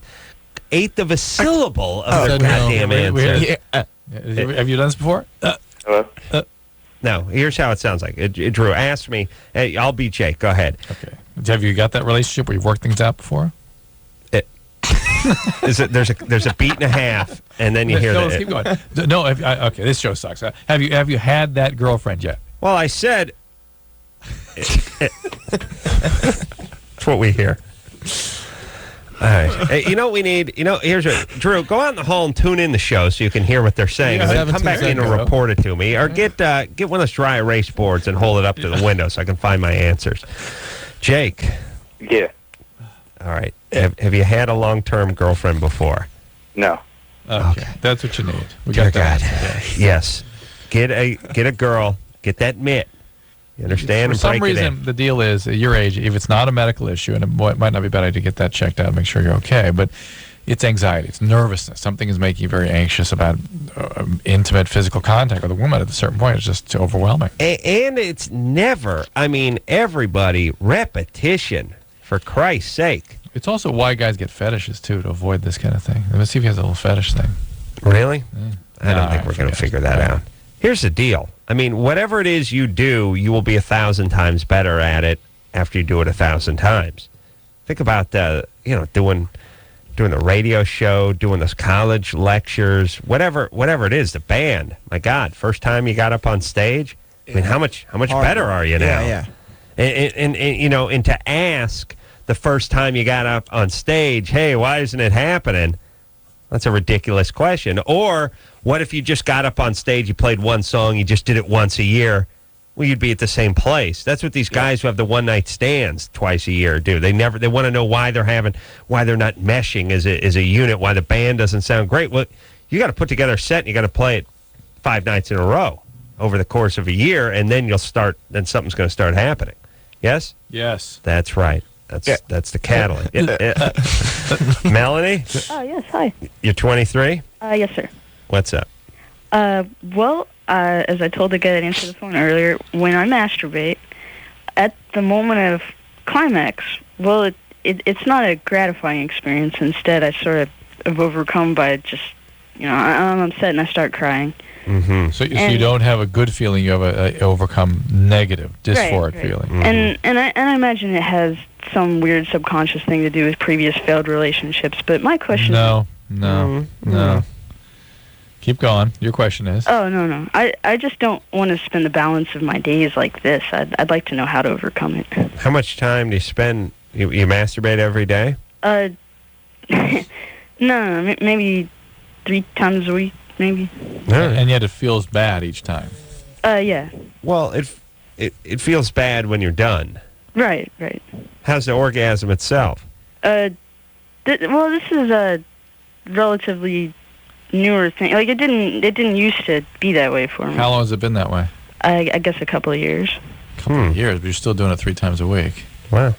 Speaker 3: eighth of a syllable of their goddamn answer.
Speaker 5: Have you done this before?
Speaker 14: Hello?
Speaker 3: No. Here's how it sounds like. Drew, ask me. Hey, I'll be Jake. Go ahead.
Speaker 5: Okay. Have you got that relationship where you've worked things out before?
Speaker 3: There's a beat and a half, and then you hear
Speaker 5: no,
Speaker 3: that.
Speaker 5: keep going. No, okay, this show sucks. Have you had that girlfriend yet?
Speaker 3: Well, I said. That's what we hear. All right. Hey, you know what we need? Here's what. Drew, go out in the hall and tune in the show so you can hear what they're saying.
Speaker 5: Yeah,
Speaker 3: And then come
Speaker 5: 17
Speaker 3: back in and
Speaker 5: seconds.
Speaker 3: report it to me. Or get one of those dry erase boards and hold it up to the window so I can find my answers. Jake.
Speaker 14: Yeah.
Speaker 3: All right. Have you had a long-term girlfriend before?
Speaker 14: No.
Speaker 5: Okay. That's what you need. We got that.
Speaker 3: Yes. Get a girl. Get that mitt. You understand?
Speaker 5: For
Speaker 3: And
Speaker 5: some
Speaker 3: break it in.
Speaker 5: reason, the deal is at your age, if it's not a medical issue, and it might not be a bad idea to get that checked out and make sure you're okay, but it's anxiety, it's nervousness. Something is making you very anxious about intimate physical contact with a woman at a certain point. It's just overwhelming.
Speaker 3: And it's never, everybody, repetition, for Christ's sake.
Speaker 5: It's also why guys get fetishes, too, to avoid this kind of thing. Let's see if he has a little fetish thing.
Speaker 3: Really?
Speaker 5: Yeah.
Speaker 3: I don't think we're going to figure that out. Here's the deal. Whatever it is you do, you will be 1,000 times better at it after you do it 1,000 times. Think about doing the radio show, doing those college lectures, whatever it is, the band. My God, first time you got up on stage, how much better are you now?
Speaker 4: Yeah.
Speaker 3: And to ask the first time you got up on stage, hey, why isn't it happening? That's a ridiculous question. Or what if you just got up on stage, you played one song, you just did it once a year? Well, you'd be at the same place. That's what these guys who have the one-night stands twice a year do. They want to know why they're not meshing as a unit, why the band doesn't sound great. Well, you got to put together a set and you got to play it 5 nights in a row over the course of a year, and then then something's going to start happening. Yes?
Speaker 5: Yes.
Speaker 3: That's right. That's the catalyst. Melanie?
Speaker 20: Oh, yes, hi.
Speaker 3: You're 23?
Speaker 20: Yes, sir.
Speaker 3: What's up?
Speaker 20: As I told the guy that answered the phone earlier, when I masturbate, at the moment of climax, it's not a gratifying experience. Instead, I sort of am overcome by just, I'm upset and I start crying.
Speaker 5: Mm-hmm. So you don't have a good feeling. You have a overcome negative, dysphoric feeling.
Speaker 20: Mm-hmm. And I imagine it has some weird subconscious thing to do with previous failed relationships. But my question
Speaker 5: No. Keep going. Your question is?
Speaker 20: Oh, no. I just don't want to spend the balance of my days like this. I'd like to know how to overcome it.
Speaker 3: How much time do you spend? You masturbate every day?
Speaker 20: No, maybe 3 times a week, maybe.
Speaker 5: And yet it feels bad each time.
Speaker 20: Yeah.
Speaker 3: Well, it feels bad when you're done.
Speaker 20: Right.
Speaker 3: How's the orgasm itself?
Speaker 20: This is a relatively newer thing. Like it didn't used to be that way for me.
Speaker 5: How long has it been that way?
Speaker 20: I guess a couple of years.
Speaker 5: A couple of years, but you're still doing it 3 times a week.
Speaker 3: Wow.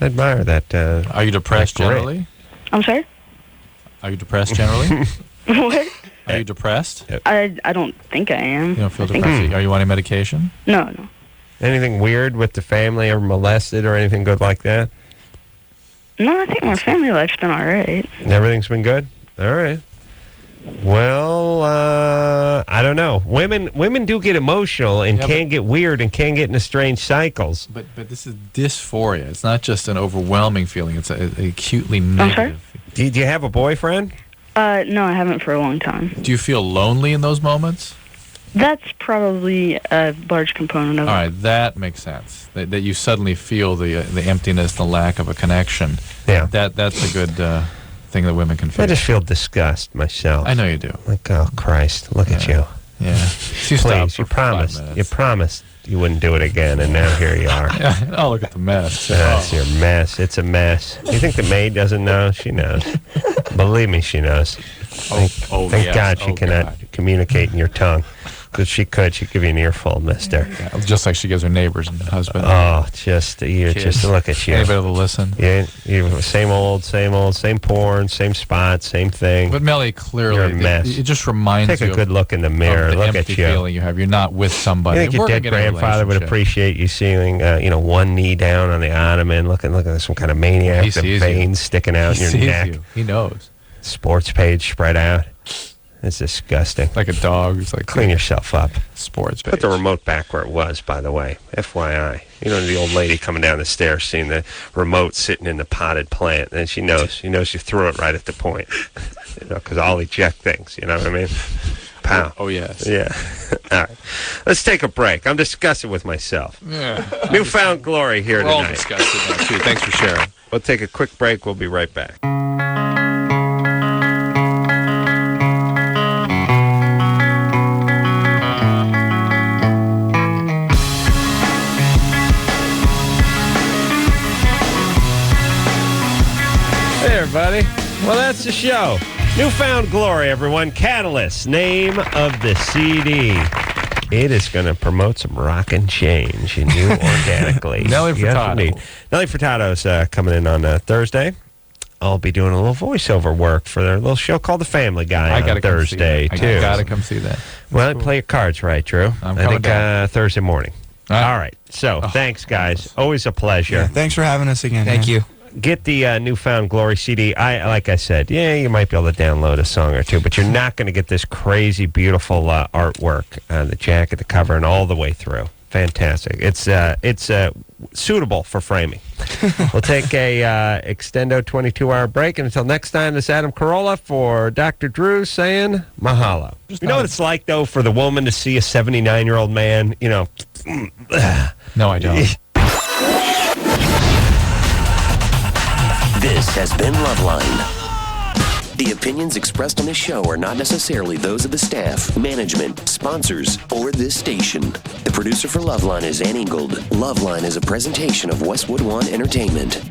Speaker 3: I admire that.
Speaker 5: Are you depressed generally?
Speaker 20: I'm sorry?
Speaker 5: Are you depressed generally?
Speaker 20: What?
Speaker 5: Are you depressed?
Speaker 20: I don't think I am.
Speaker 5: You don't feel
Speaker 20: I think-
Speaker 5: depressed? Are you on any medication?
Speaker 20: No.
Speaker 3: Anything weird with the family or molested or anything good like that?
Speaker 20: No, I think my family life's been all right.
Speaker 3: Everything's been good? All right. Well, I don't know. Women do get emotional and can get weird and can get into strange cycles.
Speaker 5: But this is dysphoria. It's not just an overwhelming feeling. It's a acutely negative.
Speaker 3: Do you have a boyfriend?
Speaker 20: No, I haven't for a long time.
Speaker 5: Do you feel lonely in those moments?
Speaker 20: That's probably a large component of it.
Speaker 5: All right, that makes sense. That you suddenly feel the emptiness, the lack of a connection.
Speaker 3: Yeah.
Speaker 5: That's a good thing that women can feel.
Speaker 3: I just feel disgust myself.
Speaker 5: I know you do.
Speaker 3: Like, oh, Christ, look at you.
Speaker 5: Yeah.
Speaker 3: Please, you promised. You promised you wouldn't do it again, and now here you are.
Speaker 5: Oh, look at the mess.
Speaker 3: That's your mess. It's a mess. You think the maid doesn't know? She knows. Believe me, she knows. Thank God she cannot communicate in your tongue. If she could, she'd give you an earful, mister.
Speaker 5: Yeah, just like she gives her neighbors and husband.
Speaker 3: Oh, just look at you.
Speaker 5: Anybody will listen.
Speaker 3: Yeah, same old, same porn, same spot, same thing.
Speaker 5: But Melly, clearly,
Speaker 3: you're a mess.
Speaker 5: It just reminds you.
Speaker 3: Take a good look in the mirror.
Speaker 5: Of the
Speaker 3: look
Speaker 5: empty
Speaker 3: at you.
Speaker 5: Feeling you have. You're not with somebody.
Speaker 3: You think your dead grandfather would appreciate you seeing, one knee down on the ottoman, looking like some kind of maniac, the veins sticking out in your neck.
Speaker 5: He knows.
Speaker 3: Sports page spread out. It's disgusting.
Speaker 5: Like a dog. It's like
Speaker 3: clean yourself up.
Speaker 5: Sports page.
Speaker 3: Put the remote back where it was, by the way. FYI. You know, the old lady coming down the stairs seeing the remote sitting in the potted plant, and she knows you threw it right at the point. Because I'll eject things, you know what I mean? Pow.
Speaker 5: Oh, yes.
Speaker 3: Yeah. All right. Let's take a break. I'm discussing with myself.
Speaker 5: Yeah.
Speaker 3: Newfound glory here
Speaker 5: We're all
Speaker 3: tonight.
Speaker 5: disgusted now, too. Thanks for sharing.
Speaker 3: We'll take a quick break. We'll be right back. Hey, everybody. Well, that's the show. Newfound Glory, everyone. Catalyst, name of the CD. It is going to promote some rock and change in you organically.
Speaker 5: Nelly Furtado.
Speaker 3: Nelly Furtado's coming in on Thursday. I'll be doing a little voiceover work for their little show called The Family Guy on Thursday, too.
Speaker 5: I got to come see that.
Speaker 3: Well, play your cards right, Drew.
Speaker 5: I'm
Speaker 3: I
Speaker 5: coming
Speaker 3: think
Speaker 5: down.
Speaker 3: Thursday morning. All right. So, thanks, guys. Always a pleasure.
Speaker 4: Yeah, thanks for having us again.
Speaker 7: Thank you.
Speaker 3: Get the Newfound Glory CD. Like I said, you might be able to download a song or two, but you're not going to get this crazy, beautiful artwork, the jacket, the cover, and all the way through. Fantastic. It's suitable for framing. We'll take a extendo 22-hour break, and until next time, this is Adam Carolla for Dr. Drew saying mahalo. You know what it's like, though, for the woman to see a 79-year-old man,
Speaker 5: No, I don't.
Speaker 15: This has been LoveLine. The opinions expressed on this show are not necessarily those of the staff, management, sponsors, or this station. The producer for LoveLine is Ann Ingold. LoveLine is a presentation of Westwood One Entertainment.